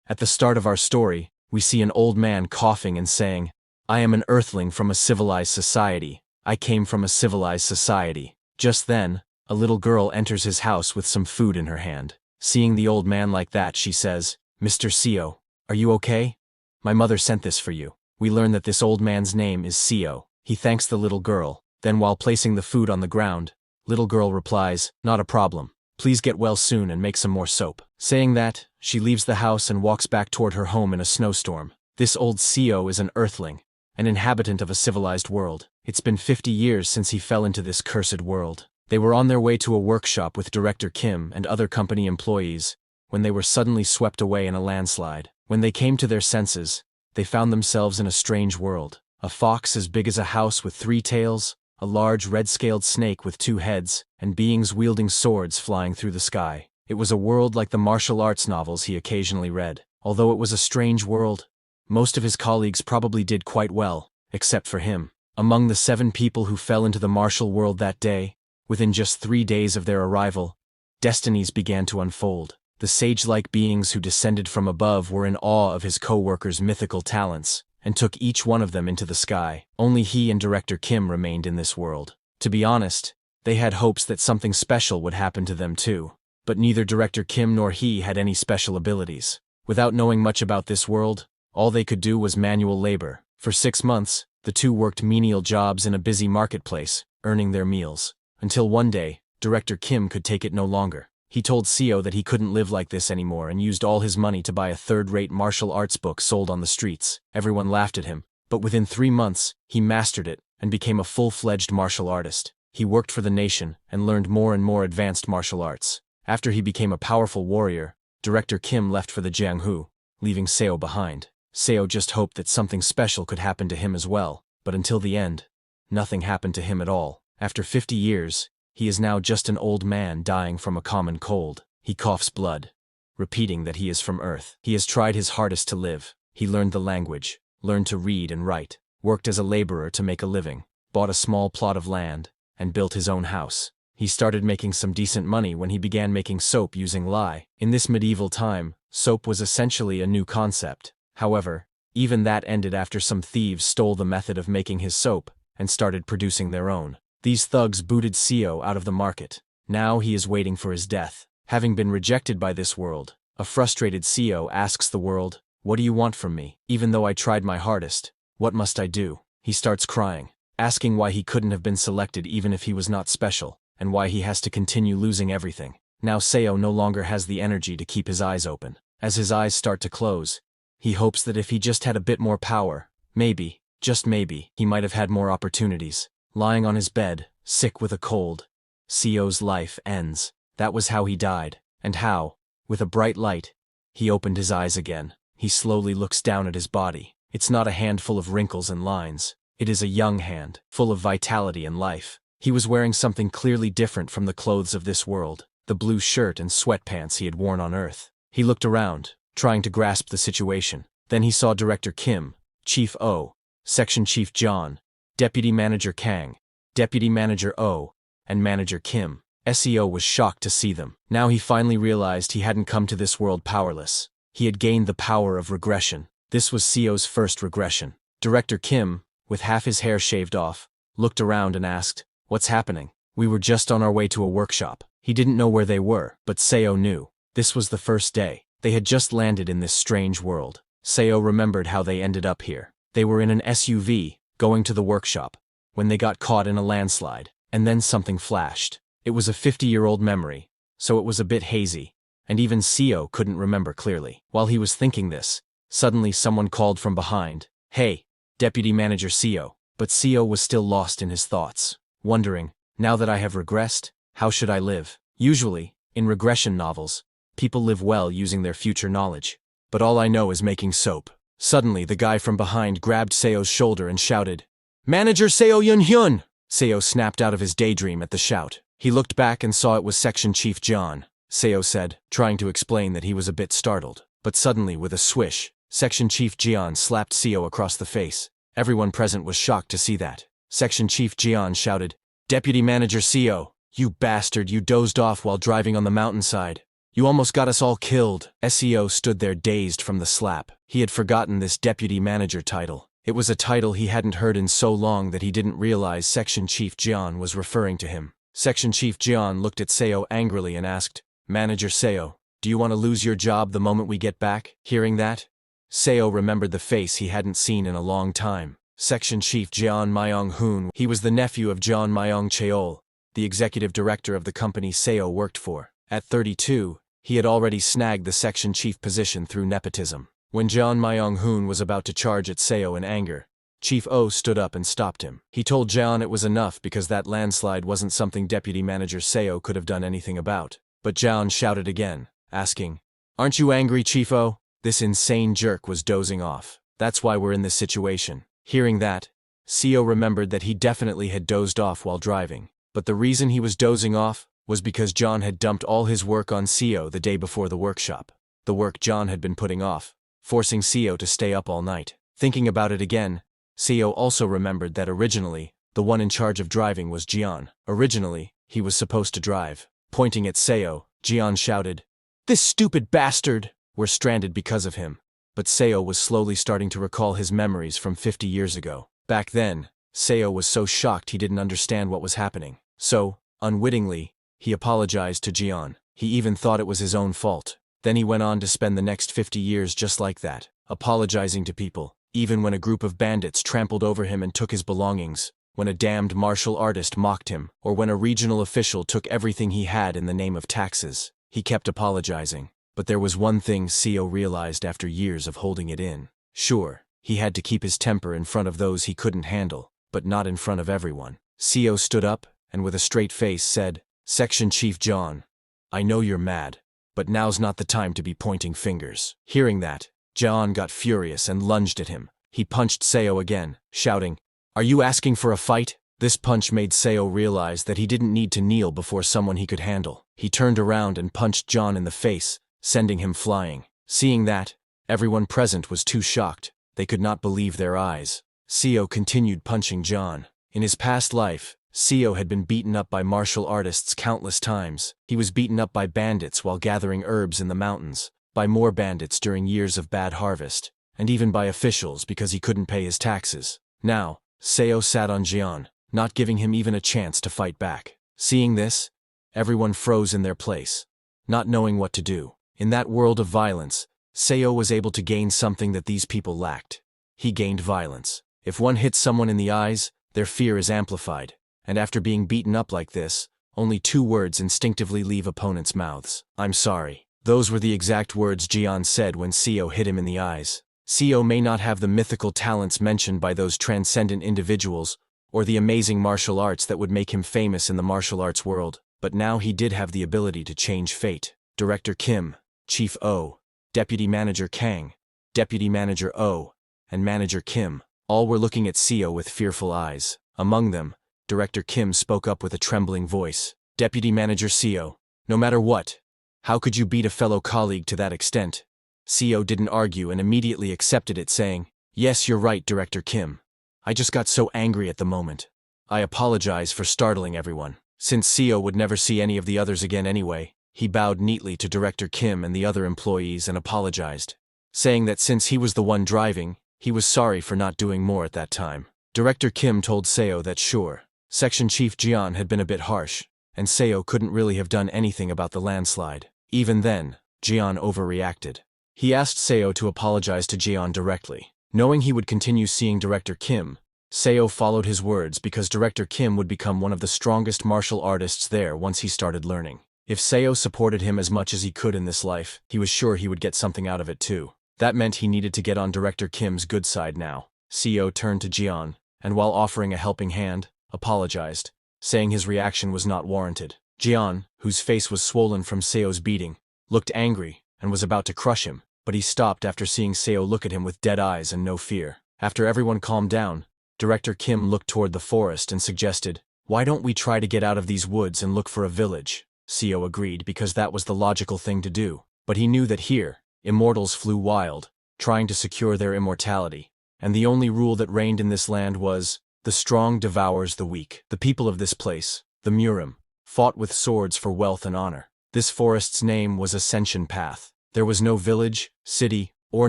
At the start of our story, we see an old man coughing and saying, "I am an earthling from a civilized society. I came from a civilized society." Just then, a little girl enters his house with some food in her hand. Seeing the old man like that, she says, "Mr. Seo, are you okay? My mother sent this for you." We learn that this old man's name is Seo. He thanks the little girl. Then while placing the food on the ground, little girl replies, "Not a problem. Please get well soon and make some more soap." Saying that, she leaves the house and walks back toward her home in a snowstorm. This old Seo is an earthling, an inhabitant of a civilized world. It's been 50 years since he fell into this cursed world. They were on their way to a workshop with Director Kim and other company employees when they were suddenly swept away in a landslide. When they came to their senses, they found themselves in a strange world. A fox as big as a house with 3 tails, a large red-scaled snake with 2 heads, and beings wielding swords flying through the sky. It was a world like the martial arts novels he occasionally read. Although it was a strange world, most of his colleagues probably did quite well, except for him. Among the 7 people who fell into the martial world that day, within just 3 days of their arrival, destinies began to unfold. The sage-like beings who descended from above were in awe of his co-workers' mythical talents, and took each one of them into the sky. Only he and Director Kim remained in this world. To be honest, they had hopes that something special would happen to them too. But neither Director Kim nor he had any special abilities. Without knowing much about this world, all they could do was manual labor. For 6 months, the two worked menial jobs in a busy marketplace, earning their meals. Until one day, Director Kim could take it no longer. He told Seo that he couldn't live like this anymore and used all his money to buy a third-rate martial arts book sold on the streets. Everyone laughed at him, but within 3 months, he mastered it and became a full-fledged martial artist. He worked for the nation and learned more and more advanced martial arts. After he became a powerful warrior, Director Kim left for the Jianghu, leaving Seo behind. Seo just hoped that something special could happen to him as well, but until the end, nothing happened to him at all. After 50 years, he is now just an old man dying from a common cold. He coughs blood, repeating that he is from Earth. He has tried his hardest to live. He learned the language, learned to read and write, worked as a laborer to make a living, bought a small plot of land, and built his own house. He started making some decent money when he began making soap using lye. In this medieval time, soap was essentially a new concept. However, even that ended after some thieves stole the method of making his soap and started producing their own. These thugs booted Seo out of the market. Now he is waiting for his death. Having been rejected by this world, a frustrated Seo asks the world, "What do you want from me? Even though I tried my hardest, what must I do?" He starts crying, asking why he couldn't have been selected even if he was not special, and why he has to continue losing everything. Now Seo no longer has the energy to keep his eyes open. As his eyes start to close, he hopes that if he just had a bit more power, maybe, just maybe, he might have had more opportunities. Lying on his bed, sick with a cold, Seo's life ends. That was how he died, and how, with a bright light, he opened his eyes again. He slowly looks down at his body. It's not a hand full of wrinkles and lines. It is a young hand, full of vitality and life. He was wearing something clearly different from the clothes of this world, the blue shirt and sweatpants he had worn on Earth. He looked around, trying to grasp the situation. Then he saw Director Kim, Chief O, Section Chief John, Deputy Manager Kang, Deputy Manager O, and Manager Kim. Seo was shocked to see them. Now he finally realized he hadn't come to this world powerless. He had gained the power of regression. This was Seo's first regression. Director Kim, with half his hair shaved off, looked around and asked, "What's happening?" "We were just on our way to a workshop." He didn't know where they were, but Seo knew. This was the first day. They had just landed in this strange world. Seo remembered how they ended up here. They were in an SUV, going to the workshop, when they got caught in a landslide, and then something flashed. It was a 50-year-old memory, so it was a bit hazy, and even Seo couldn't remember clearly. While he was thinking this, suddenly someone called from behind, "Hey, Deputy Manager Seo." But Seo was still lost in his thoughts, wondering, now that I have regressed, how should I live? Usually, in regression novels, people live well using their future knowledge. But all I know is making soap. Suddenly, the guy from behind grabbed Seo's shoulder and shouted, "Manager Seo Yun-hyun!" Seo snapped out of his daydream at the shout. He looked back and saw it was Section Chief John. Seo said, trying to explain that he was a bit startled. But suddenly, with a swish, Section Chief Jian slapped Seo across the face. Everyone present was shocked to see that. Section Chief Jian shouted, "Deputy Manager Seo, you bastard, you dozed off while driving on the mountainside. You almost got us all killed. SEO stood there dazed from the slap. He had forgotten this deputy manager title. It was a title he hadn't heard in so long that he didn't realize Section Chief Jian was referring to him. Section Chief Jian looked at Seo angrily and asked, Manager Seo, do you want to lose your job the moment we get back? Hearing that, Seo remembered the face he hadn't seen in a long time. Section Chief Jian Myong-hoon. He was the nephew of Jian Myong-cheol, the executive director of the company Seo worked for. At 32, he had already snagged the section chief position through nepotism. When Jian Myong-hoon was about to charge at Seo in anger, Chief O stood up and stopped him. He told Jian it was enough because that landslide wasn't something Deputy Manager Seo could have done anything about. But Jian shouted again, asking, Aren't you angry, Chief O? This insane jerk was dozing off. That's why we're in this situation. Hearing that, Seo remembered that he definitely had dozed off while driving. But the reason he was dozing off was because John had dumped all his work on Seo the day before the workshop. The work John had been putting off, forcing Seo to stay up all night. Thinking about it again, Seo also remembered that originally, the one in charge of driving was Jian. Originally, he was supposed to drive. Pointing at Seo, Jian shouted, This stupid bastard! We're stranded because of him. But Seo was slowly starting to recall his memories from 50 years ago. Back then, Seo was so shocked he didn't understand what was happening. So, unwittingly, he apologized to Jian. He even thought it was his own fault. Then he went on to spend the next 50 years just like that, apologizing to people, even when a group of bandits trampled over him and took his belongings, when a damned martial artist mocked him, or when a regional official took everything he had in the name of taxes. He kept apologizing. But there was one thing Seo realized after years of holding it in. Sure, he had to keep his temper in front of those he couldn't handle, but not in front of everyone. Seo stood up, and with a straight face said, Section Chief John, I know you're mad, but now's not the time to be pointing fingers. Hearing that, John got furious and lunged at him. He punched Seo again, shouting, Are you asking for a fight? This punch made Seo realize that he didn't need to kneel before someone he could handle. He turned around and punched John in the face, sending him flying. Seeing that, everyone present was too shocked. They could not believe their eyes. Seo continued punching John. In his past life, Seo had been beaten up by martial artists countless times. He was beaten up by bandits while gathering herbs in the mountains, by more bandits during years of bad harvest, and even by officials because he couldn't pay his taxes. Now, Seo sat on Jian, not giving him even a chance to fight back. Seeing this, everyone froze in their place, not knowing what to do. In that world of violence, Seo was able to gain something that these people lacked. He gained violence. If one hits someone in the eyes, their fear is amplified, and after being beaten up like this, only 2 words instinctively leave opponents' mouths. I'm sorry. Those were the exact words Jian said when Seo hit him in the eyes. Seo may not have the mythical talents mentioned by those transcendent individuals, or the amazing martial arts that would make him famous in the martial arts world, but now he did have the ability to change fate. Director Kim, Chief O, Deputy Manager Kang, Deputy Manager O, and Manager Kim, all were looking at Seo with fearful eyes. Among them, Director Kim spoke up with a trembling voice. Deputy Manager Seo, no matter what, how could you beat a fellow colleague to that extent? Seo didn't argue and immediately accepted it, saying, Yes, you're right, Director Kim. I just got so angry at the moment. I apologize for startling everyone. Since Seo would never see any of the others again anyway, he bowed neatly to Director Kim and the other employees and apologized, saying that since he was the one driving, he was sorry for not doing more at that time. Director Kim told Seo that sure, Section Chief Jian had been a bit harsh, and Seo couldn't really have done anything about the landslide. Even then, Jian overreacted. He asked Seo to apologize to Jian directly. Knowing he would continue seeing Director Kim, Seo followed his words because Director Kim would become one of the strongest martial artists there once he started learning. If Seo supported him as much as he could in this life, he was sure he would get something out of it too. That meant he needed to get on Director Kim's good side now. Seo turned to Jian, and while offering a helping hand, apologized, saying his reaction was not warranted. Jian, whose face was swollen from Seo's beating, looked angry and was about to crush him, but he stopped after seeing Seo look at him with dead eyes and no fear. After everyone calmed down, Director Kim looked toward the forest and suggested, Why don't we try to get out of these woods and look for a village? Seo agreed because that was the logical thing to do, but he knew that here, immortals flew wild, trying to secure their immortality, and the only rule that reigned in this land was, the strong devours the weak. The people of this place, the Murim, fought with swords for wealth and honor. This forest's name was Ascension Path. There was no village, city, or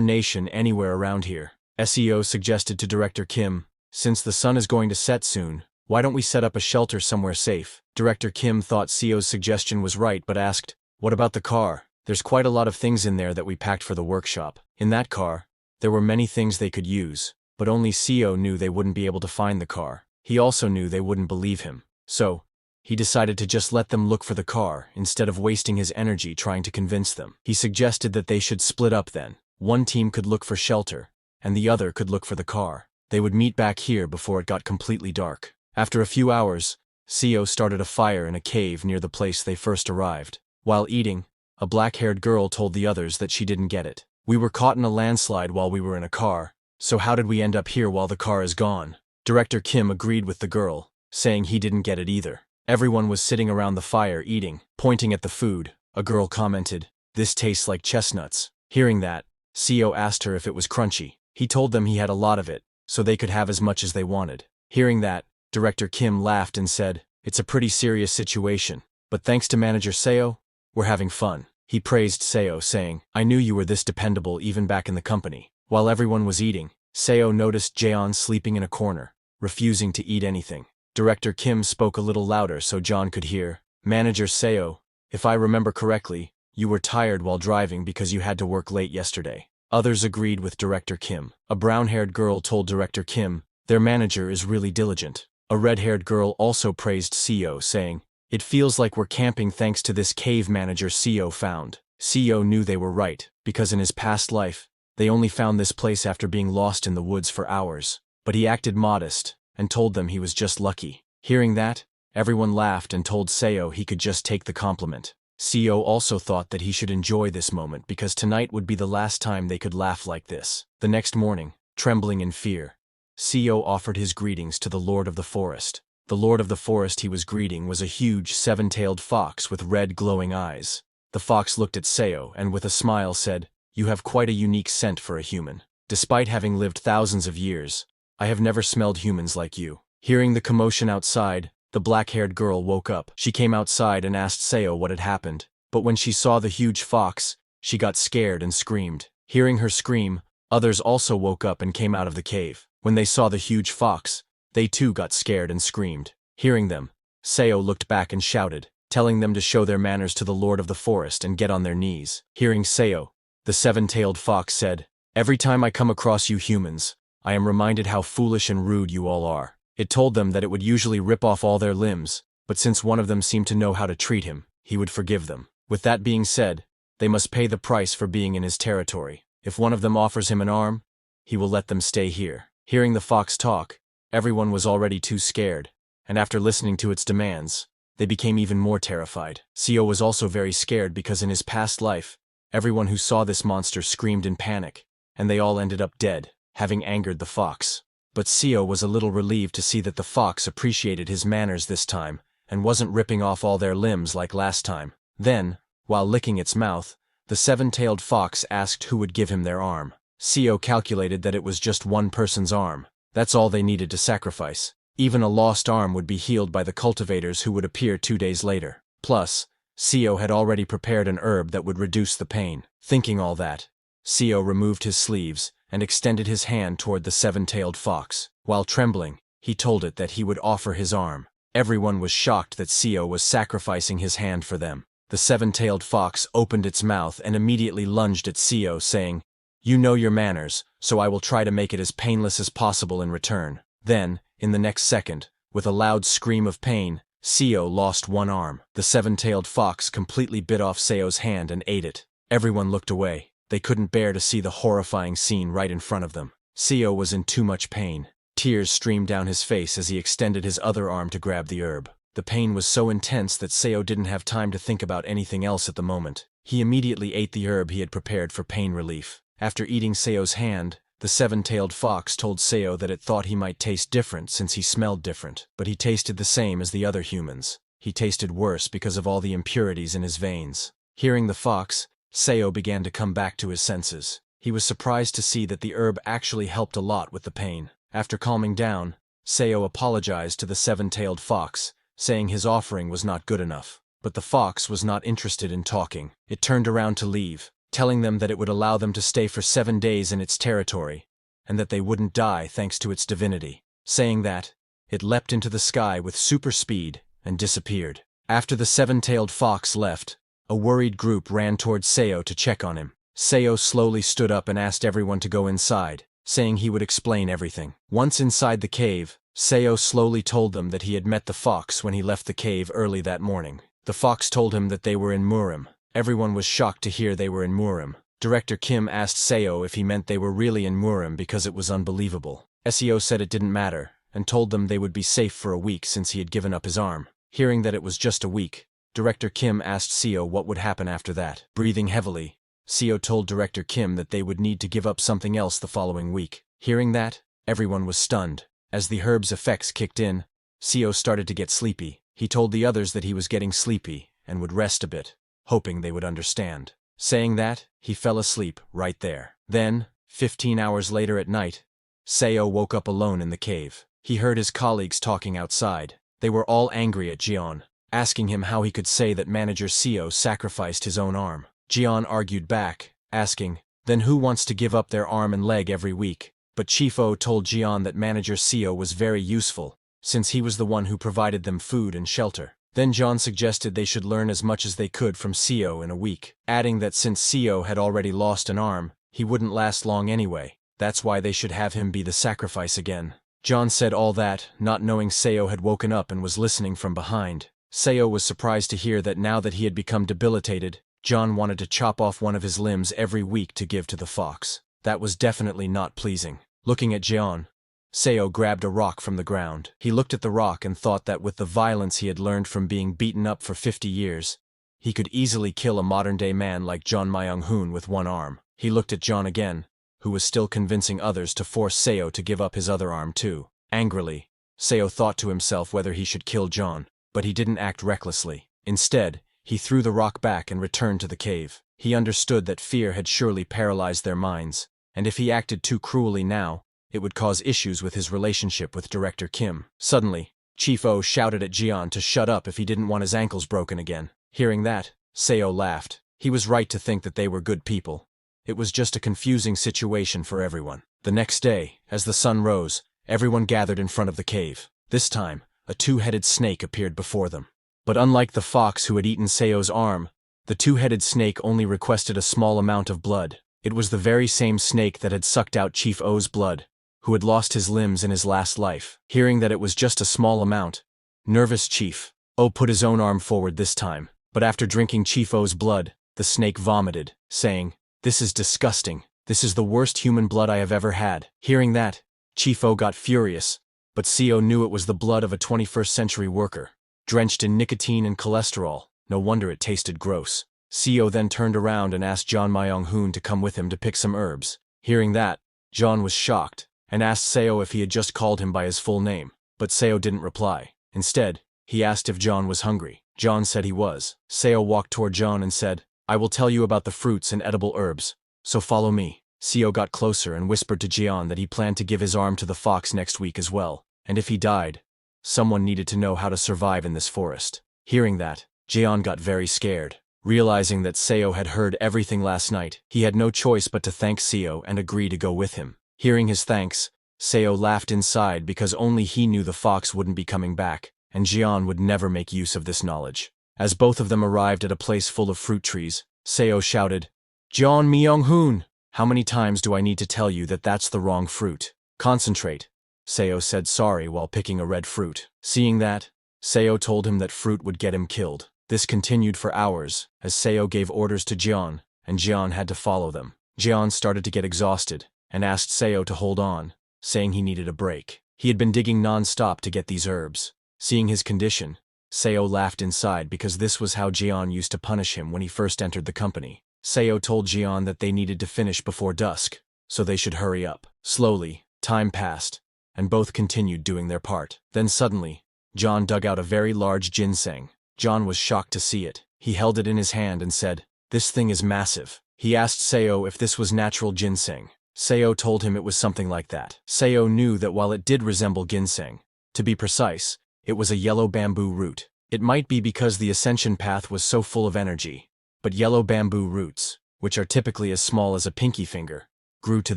nation anywhere around here. SEO suggested to Director Kim, "Since the sun is going to set soon, why don't we set up a shelter somewhere safe?" Director Kim thought CEO's suggestion was right but asked, "What about the car? There's quite a lot of things in there that we packed for the workshop." In that car, there were many things they could use, but only CEO knew they wouldn't be able to find the car. He also knew they wouldn't believe him. So, he decided to just let them look for the car instead of wasting his energy trying to convince them. He suggested that they should split up then. One team could look for shelter, and the other could look for the car. They would meet back here before it got completely dark. After a few hours, CEO started a fire in a cave near the place they first arrived. While eating, a black-haired girl told the others that she didn't get it. "We were caught in a landslide while we were in a car, so how did we end up here while the car is gone?" Director Kim agreed with the girl, saying he didn't get it either. Everyone was sitting around the fire eating. Pointing at the food, a girl commented, "This tastes like chestnuts." Hearing that, CEO asked her if it was crunchy. He told them he had a lot of it, so they could have as much as they wanted. Hearing that, Director Kim laughed and said, "It's a pretty serious situation, but thanks to Manager Seo, we're having fun." He praised Seo, saying, "I knew you were this dependable even back in the company." While everyone was eating, Seo noticed Jeon sleeping in a corner, refusing to eat anything. Director Kim spoke a little louder so John could hear, "Manager Seo, if I remember correctly, you were tired while driving because you had to work late yesterday." Others agreed with Director Kim. A brown-haired girl told Director Kim, "Their manager is really diligent." A red-haired girl also praised CEO, saying, "It feels like we're camping thanks to this cave manager CEO found." CEO knew they were right, because in his past life, they only found this place after being lost in the woods for hours. But he acted modest, and told them he was just lucky. Hearing that, everyone laughed and told Seo he could just take the compliment. CEO also thought that he should enjoy this moment because tonight would be the last time they could laugh like this. The next morning, trembling in fear, CEO offered his greetings to the Lord of the Forest. The Lord of the Forest he was greeting was a huge seven-tailed fox with red glowing eyes. The fox looked at Seo and with a smile said, "You have quite a unique scent for a human. Despite having lived thousands of years, I have never smelled humans like you." Hearing the commotion outside, the black-haired girl woke up. She came outside and asked Seo what had happened, but when she saw the huge fox, she got scared and screamed. Hearing her scream, others also woke up and came out of the cave. When they saw the huge fox, they too got scared and screamed. Hearing them, Seo looked back and shouted, telling them to show their manners to the Lord of the Forest and get on their knees. Hearing Seo, the seven-tailed fox said, "Every time I come across you humans, I am reminded how foolish and rude you all are." It told them that it would usually rip off all their limbs, but since one of them seemed to know how to treat him, he would forgive them. With that being said, they must pay the price for being in his territory. If one of them offers him an arm, he will let them stay here. Hearing the fox talk, everyone was already too scared, and after listening to its demands, they became even more terrified. CEO was also very scared because in his past life, everyone who saw this monster screamed in panic, and they all ended up dead, having angered the fox. But CEO was a little relieved to see that the fox appreciated his manners this time and wasn't ripping off all their limbs like last time. Then, while licking its mouth, the seven-tailed fox asked who would give him their arm. CEO calculated that it was just one person's arm. That's all they needed to sacrifice. Even a lost arm would be healed by the cultivators who would appear 2 days later. Plus, CEO had already prepared an herb that would reduce the pain. Thinking all that, CEO removed his sleeves and extended his hand toward the seven-tailed fox. While trembling, he told it that he would offer his arm. Everyone was shocked that CEO was sacrificing his hand for them. The seven-tailed fox opened its mouth and immediately lunged at CEO, saying, "You know your manners, so I will try to make it as painless as possible in return." Then, in the next second, with a loud scream of pain, CEO lost one arm. The seven-tailed fox completely bit off Seo's hand and ate it. Everyone looked away. They couldn't bear to see the horrifying scene right in front of them. CEO was in too much pain. Tears streamed down his face as he extended his other arm to grab the herb. The pain was so intense that Seo didn't have time to think about anything else at the moment. He immediately ate the herb he had prepared for pain relief. After eating Seo's hand, the seven-tailed fox told Seo that it thought he might taste different since he smelled different, but he tasted the same as the other humans. He tasted worse because of all the impurities in his veins. Hearing the fox, Seo began to come back to his senses. He was surprised to see that the herb actually helped a lot with the pain. After calming down, Seo apologized to the seven-tailed fox, saying his offering was not good enough. But the fox was not interested in talking. It turned around to leave, telling them that it would allow them to stay for 7 days in its territory, and that they wouldn't die thanks to its divinity. Saying that, it leapt into the sky with super speed and disappeared. After the 7-tailed fox left, a worried group ran towards Seo to check on him. Seo slowly stood up and asked everyone to go inside, saying he would explain everything. Once inside the cave, Seo slowly told them that he had met the fox when he left the cave early that morning. The fox told him that they were in Murim. Everyone was shocked to hear they were in Murim. Director Kim asked Seo if he meant they were really in Murim because it was unbelievable. Seo said it didn't matter, and told them they would be safe for a week since he had given up his arm. Hearing that it was just a week, Director Kim asked Seo what would happen after that. Breathing heavily, Seo told Director Kim that they would need to give up something else the following week. Hearing that, everyone was stunned. As the herb's effects kicked in, Seo started to get sleepy. He told the others that he was getting sleepy and would rest a bit, hoping they would understand. Saying that, he fell asleep right there. Then, 15 hours later at night, Seo woke up alone in the cave. He heard his colleagues talking outside. They were all angry at Jian, asking him how he could say that manager Seo sacrificed his own arm. Jian argued back, asking, then who wants to give up their arm and leg every week? But Chief O told Jian that manager Seo was very useful, since he was the one who provided them food and shelter. Then Jian suggested they should learn as much as they could from Seo in a week, adding that since Seo had already lost an arm, he wouldn't last long anyway. That's why they should have him be the sacrifice again. Jian said all that, not knowing Seo had woken up and was listening from behind. Seo was surprised to hear that now that he had become debilitated, Jian wanted to chop off one of his limbs every week to give to the fox. That was definitely not pleasing. Looking at Jian, Seo grabbed a rock from the ground. He looked at the rock and thought that with the violence he had learned from being beaten up for 50 years, he could easily kill a modern-day man like John Myung-hoon with one arm. He looked at Jian again, who was still convincing others to force Seo to give up his other arm too. Angrily, Seo thought to himself whether he should kill Jian, but he didn't act recklessly. Instead, he threw the rock back and returned to the cave. He understood that fear had surely paralyzed their minds, and if he acted too cruelly now, it would cause issues with his relationship with Director Kim. Suddenly, Chief O shouted at Jian to shut up if he didn't want his ankles broken again. Hearing that, Seo laughed. He was right to think that they were good people. It was just a confusing situation for everyone. The next day, as the sun rose, everyone gathered in front of the cave. This time, a 2-headed snake appeared before them. But unlike the fox who had eaten Seo's arm, the 2-headed snake only requested a small amount of blood. It was the very same snake that had sucked out Chief O's blood, who had lost his limbs in his last life. Hearing that it was just a small amount, nervous Chief O put his own arm forward this time, but after drinking Chief O's blood, the snake vomited, saying, "This is disgusting. This is the worst human blood I have ever had." Hearing that, Chief O got furious, but Seo knew it was the blood of a 21st century worker, drenched in nicotine and cholesterol. No wonder it tasted gross. Seo then turned around and asked John Myung-hoon to come with him to pick some herbs. Hearing that, John was shocked, and asked Seo if he had just called him by his full name, but Seo didn't reply. Instead, he asked if John was hungry. John said he was. Seo walked toward John and said, "I will tell you about the fruits and edible herbs, so follow me." Seo got closer and whispered to Jian that he planned to give his arm to the fox next week as well, and if he died, someone needed to know how to survive in this forest. Hearing that, Jian got very scared. Realizing that Seo had heard everything last night, he had no choice but to thank Seo and agree to go with him. Hearing his thanks, Seo laughed inside because only he knew the fox wouldn't be coming back, and Jian would never make use of this knowledge. As both of them arrived at a place full of fruit trees, Seo shouted, "John Myung-hoon, how many times do I need to tell you that that's the wrong fruit? Concentrate." Seo said sorry while picking a red fruit. Seeing that, Seo told him that fruit would get him killed. This continued for hours, as Seo gave orders to Jian, and Jian had to follow them. Jian started to get exhausted, and asked Seo to hold on, saying he needed a break. He had been digging non-stop to get these herbs. Seeing his condition, Seo laughed inside because this was how Jian used to punish him when he first entered the company. Seo told Jian that they needed to finish before dusk, so they should hurry up. Slowly, time passed, and both continued doing their part. Then suddenly, John dug out a very large ginseng. John was shocked to see it. He held it in his hand and said, "This thing is massive." He asked Seo if this was natural ginseng. Seo told him it was something like that. Seo knew that while it did resemble ginseng, to be precise, it was a yellow bamboo root. It might be because the ascension path was so full of energy, but yellow bamboo roots, which are typically as small as a pinky finger, grew to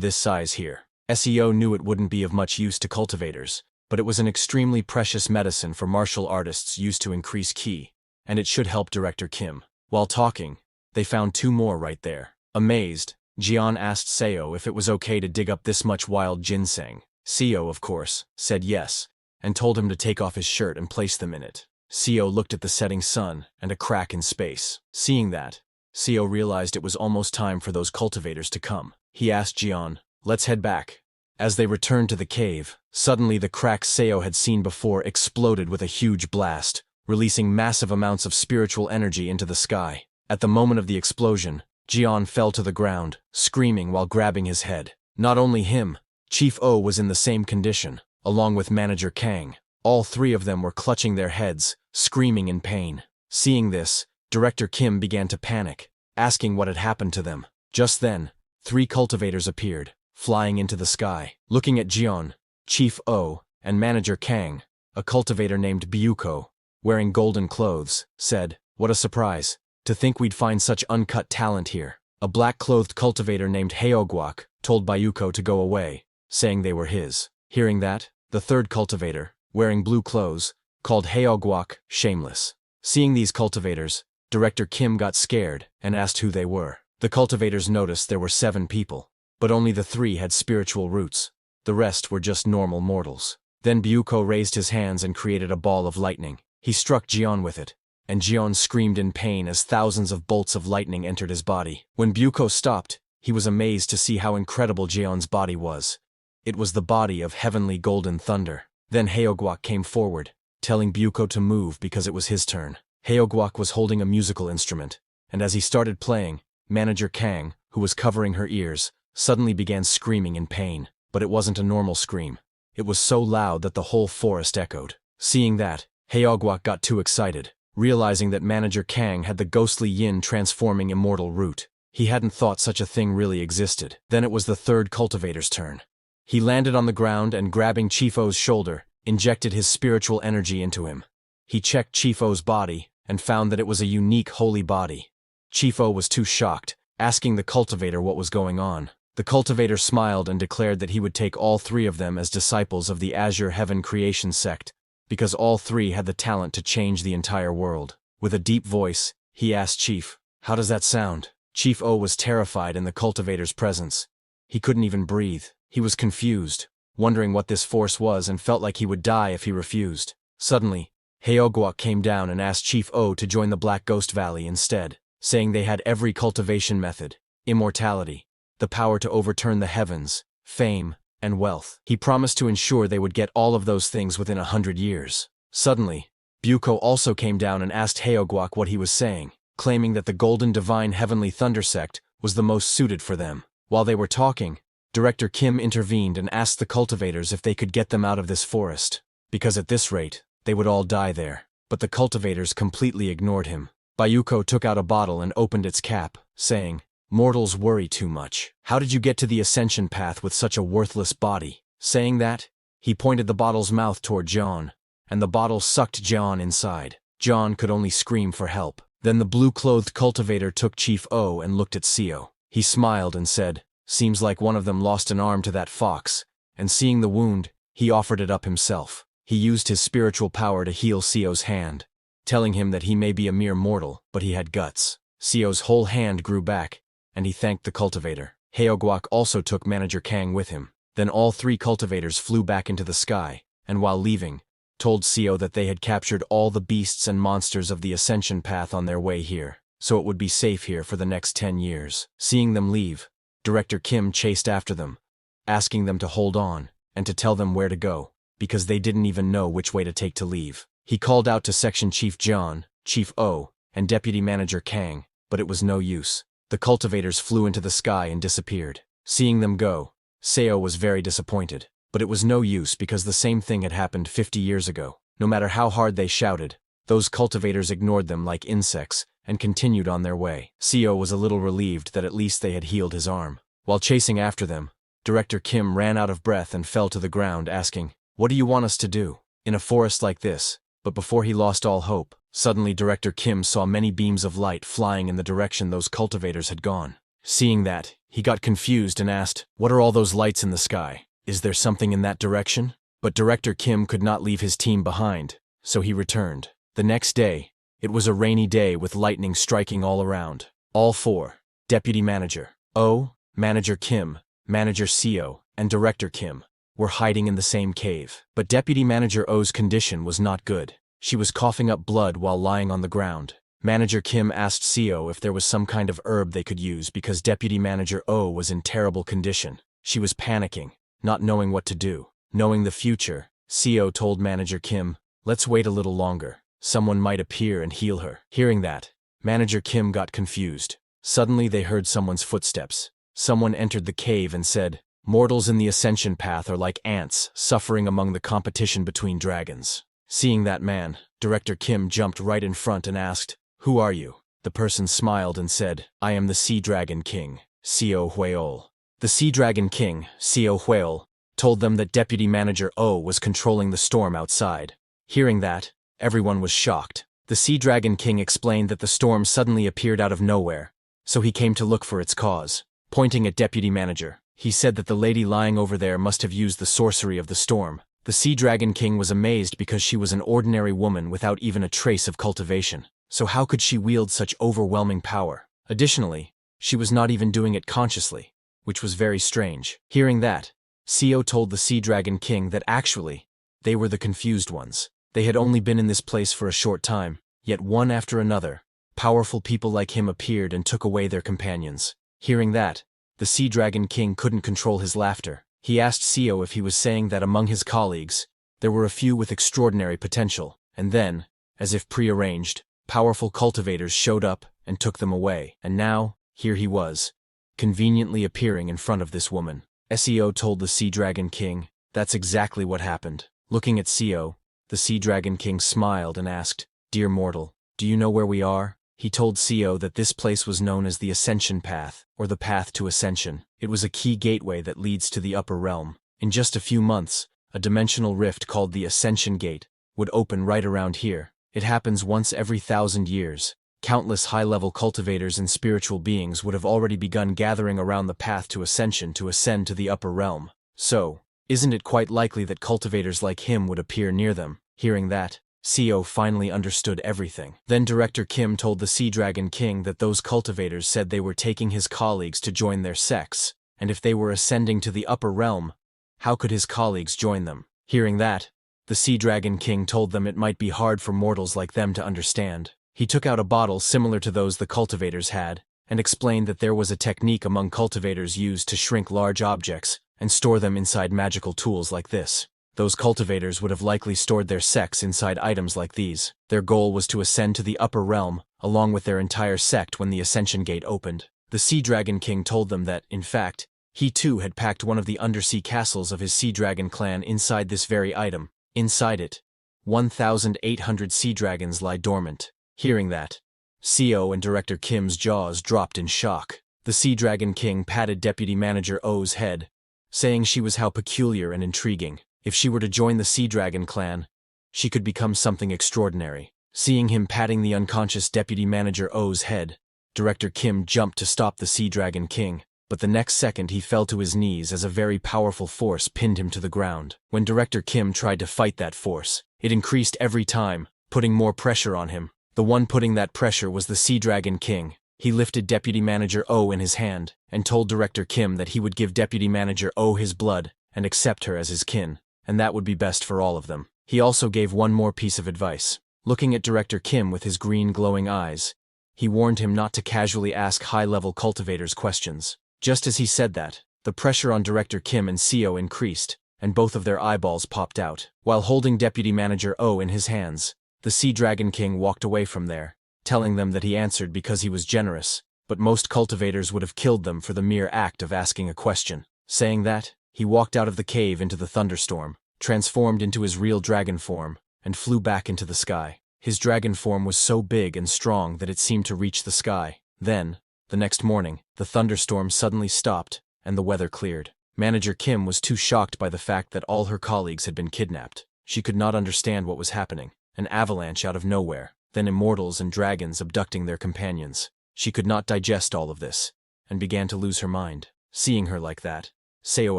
this size here. SEO knew it wouldn't be of much use to cultivators, but it was an extremely precious medicine for martial artists used to increase ki, and it should help Director Kim. While talking, they found 2 more right there. Amazed, Jian asked Seo if it was okay to dig up this much wild ginseng. Seo, of course, said yes, and told him to take off his shirt and place them in it. Seo looked at the setting sun and a crack in space. Seeing that, Seo realized it was almost time for those cultivators to come. He asked Jian, "Let's head back." As they returned to the cave, suddenly the crack Seo had seen before exploded with a huge blast, releasing massive amounts of spiritual energy into the sky. At the moment of the explosion, Jian fell to the ground, screaming while grabbing his head. Not only him, Chief O was in the same condition, along with Manager Kang. All 3 of them were clutching their heads, screaming in pain. Seeing this, Director Kim began to panic, asking what had happened to them. Just then, 3 cultivators appeared, flying into the sky. Looking at Jian, Chief O, and Manager Kang, a cultivator named Byuko, wearing golden clothes, said, "What a surprise. To think we'd find such uncut talent here." A black-clothed cultivator named Haogwak told Byuko to go away, saying they were his. Hearing that, the 3rd cultivator, wearing blue clothes, called Haogwak shameless. Seeing these cultivators, Director Kim got scared and asked who they were. The cultivators noticed there were 7 people, but only the 3 had spiritual roots. The rest were just normal mortals. Then Byuko raised his hands and created a ball of lightning. He struck Jian with it, and Jian screamed in pain as thousands of bolts of lightning entered his body. When Byuko stopped, he was amazed to see how incredible Jian's body was. It was the body of heavenly golden thunder. Then Haogwak came forward, telling Byuko to move because it was his turn. Haogwak was holding a musical instrument, and as he started playing, Manager Kang, who was covering her ears, suddenly began screaming in pain. But it wasn't a normal scream. It was so loud that the whole forest echoed. Seeing that, Haogwak got too excited, realizing that Manager Kang had the ghostly yin transforming immortal root. He hadn't thought such a thing really existed. Then it was the 3rd cultivator's turn. He landed on the ground and, grabbing Chief O's shoulder, injected his spiritual energy into him. He checked Chief O's body and found that it was a unique holy body. Chief O was too shocked, asking the cultivator what was going on. The cultivator smiled and declared that he would take all 3 of them as disciples of the Azure Heaven Creation sect, because all 3 had the talent to change the entire world. With a deep voice, he asked Chief, "How does that sound?" Chief O was terrified in the cultivator's presence. He couldn't even breathe. He was confused, wondering what this force was, and felt like he would die if he refused. Suddenly, Haogwak came down and asked Chief O to join the Black Ghost Valley instead, saying they had every cultivation method, immortality, the power to overturn the heavens, fame, and wealth. He promised to ensure they would get all of those things within 100 years. Suddenly, Byuko also came down and asked Haogwak what he was saying, claiming that the Golden Divine Heavenly Thunder sect was the most suited for them. While they were talking, Director Kim intervened and asked the cultivators if they could get them out of this forest, because at this rate, they would all die there. But the cultivators completely ignored him. Byuko took out a bottle and opened its cap, saying, "Mortals worry too much. How did you get to the ascension path with such a worthless body?" Saying that, he pointed the bottle's mouth toward John, and the bottle sucked John inside. John could only scream for help. Then the blue-clothed cultivator took Chief O and looked at Seo. He smiled and said, "Seems like one of them lost an arm to that fox," and seeing the wound, he offered it up himself. He used his spiritual power to heal Seo's hand, telling him that he may be a mere mortal, but he had guts. Seo's whole hand grew back, and he thanked the cultivator. Haogwak also took Manager Kang with him. Then all 3 cultivators flew back into the sky, and while leaving, told Seo that they had captured all the beasts and monsters of the ascension path on their way here, so it would be safe here for the next 10 years. Seeing them leave, Director Kim chased after them, asking them to hold on and to tell them where to go, because they didn't even know which way to take to leave. He called out to Section Chief John, Chief O, and Deputy Manager Kang, but it was no use. The cultivators flew into the sky and disappeared. Seeing them go, Seo was very disappointed, but it was no use because the same thing had happened 50 years ago. No matter how hard they shouted, those cultivators ignored them like insects and continued on their way. Seo was a little relieved that at least they had healed his arm. While chasing after them, Director Kim ran out of breath and fell to the ground asking, "What do you want us to do?" In a forest like this, but before he lost all hope, Suddenly Director Kim saw many beams of light flying in the direction those cultivators had gone. Seeing that, he got confused and asked, "What are all those lights in the sky? Is there something in that direction?" But Director Kim could not leave his team behind, so he returned. The next day, it was a rainy day with lightning striking all around. All four, Deputy Manager O, Manager Kim, Manager Seo, and Director Kim, were hiding in the same cave. But Deputy Manager O's condition was not good. She was coughing up blood while lying on the ground. Manager Kim asked Seo if there was some kind of herb they could use because Deputy Manager O was in terrible condition. She was panicking, not knowing what to do. Knowing the future, Seo told Manager Kim, "Let's wait a little longer. Someone might appear and heal her." Hearing that, Manager Kim got confused. Suddenly they heard someone's footsteps. Someone entered the cave and said, "Mortals in the ascension path are like ants, suffering among the competition between dragons." Seeing that man, Director Kim jumped right in front and asked, "Who are you?" The person smiled and said, "I am the Sea Dragon King, Seo Hueol." The Sea Dragon King, Seo Hueol, told them that Deputy Manager O was controlling the storm outside. Hearing that, everyone was shocked. The Sea Dragon King explained that the storm suddenly appeared out of nowhere, so he came to look for its cause. Pointing at Deputy Manager, he said that the lady lying over there must have used the sorcery of the storm. The Sea Dragon King was amazed because she was an ordinary woman without even a trace of cultivation. So how could she wield such overwhelming power? Additionally, she was not even doing it consciously, which was very strange. Hearing that, Seo told the Sea Dragon King that actually, they were the confused ones. They had only been in this place for a short time, yet one after another, powerful people like him appeared and took away their companions. Hearing that, the Sea Dragon King couldn't control his laughter. He asked Seo if he was saying that among his colleagues, there were a few with extraordinary potential, and then, as if prearranged, powerful cultivators showed up and took them away. And now, here he was, conveniently appearing in front of this woman. Seo told the Sea Dragon King, "That's exactly what happened." Looking at Seo, the Sea Dragon King smiled and asked, "Dear mortal, do you know where we are?" He told Seo that this place was known as the Ascension Path, or the Path to Ascension. It was a key gateway that leads to the upper realm. In just a few months, a dimensional rift called the Ascension Gate would open right around here. It happens once every 1,000 years. Countless high-level cultivators and spiritual beings would have already begun gathering around the path to ascension to ascend to the upper realm. So, isn't it quite likely that cultivators like him would appear near them? Hearing that, Seo finally understood everything. Then Director Kim told the Sea Dragon King that those cultivators said they were taking his colleagues to join their sects, and if they were ascending to the upper realm, how could his colleagues join them? Hearing that, the Sea Dragon King told them it might be hard for mortals like them to understand. He took out a bottle similar to those the cultivators had, and explained that there was a technique among cultivators used to shrink large objects and store them inside magical tools like this. Those cultivators would have likely stored their sects inside items like these. Their goal was to ascend to the upper realm, along with their entire sect when the Ascension Gate opened. The Sea Dragon King told them that, in fact, he too had packed one of the undersea castles of his Sea Dragon clan inside this very item. Inside it, 1,800 sea dragons lie dormant. Hearing that, Seo and Director Kim's jaws dropped in shock. The Sea Dragon King patted Deputy Manager O's head, saying she was how peculiar and intriguing. If she were to join the Sea Dragon clan, she could become something extraordinary. Seeing him patting the unconscious Deputy Manager O's head, Director Kim jumped to stop the Sea Dragon King, but the next second he fell to his knees as a very powerful force pinned him to the ground. When Director Kim tried to fight that force, it increased every time, putting more pressure on him. The one putting that pressure was the Sea Dragon King. He lifted Deputy Manager O in his hand and told Director Kim that he would give Deputy Manager O his blood and accept her as his kin, and that would be best for all of them. He also gave one more piece of advice. Looking at Director Kim with his green glowing eyes, he warned him not to casually ask high-level cultivators questions. Just as he said that, the pressure on Director Kim and Seo increased, and both of their eyeballs popped out. While holding Deputy Manager O in his hands, the Sea Dragon King walked away from there, telling them that he answered because he was generous, but most cultivators would have killed them for the mere act of asking a question. Saying that, he walked out of the cave into the thunderstorm, transformed into his real dragon form, and flew back into the sky. His dragon form was so big and strong that it seemed to reach the sky. Then, the next morning, the thunderstorm suddenly stopped, and the weather cleared. Manager Kim was too shocked by the fact that all her colleagues had been kidnapped. She could not understand what was happening. An avalanche out of nowhere. then immortals and dragons abducting their companions. She could not digest all of this, and began to lose her mind. Seeing her like that, Seo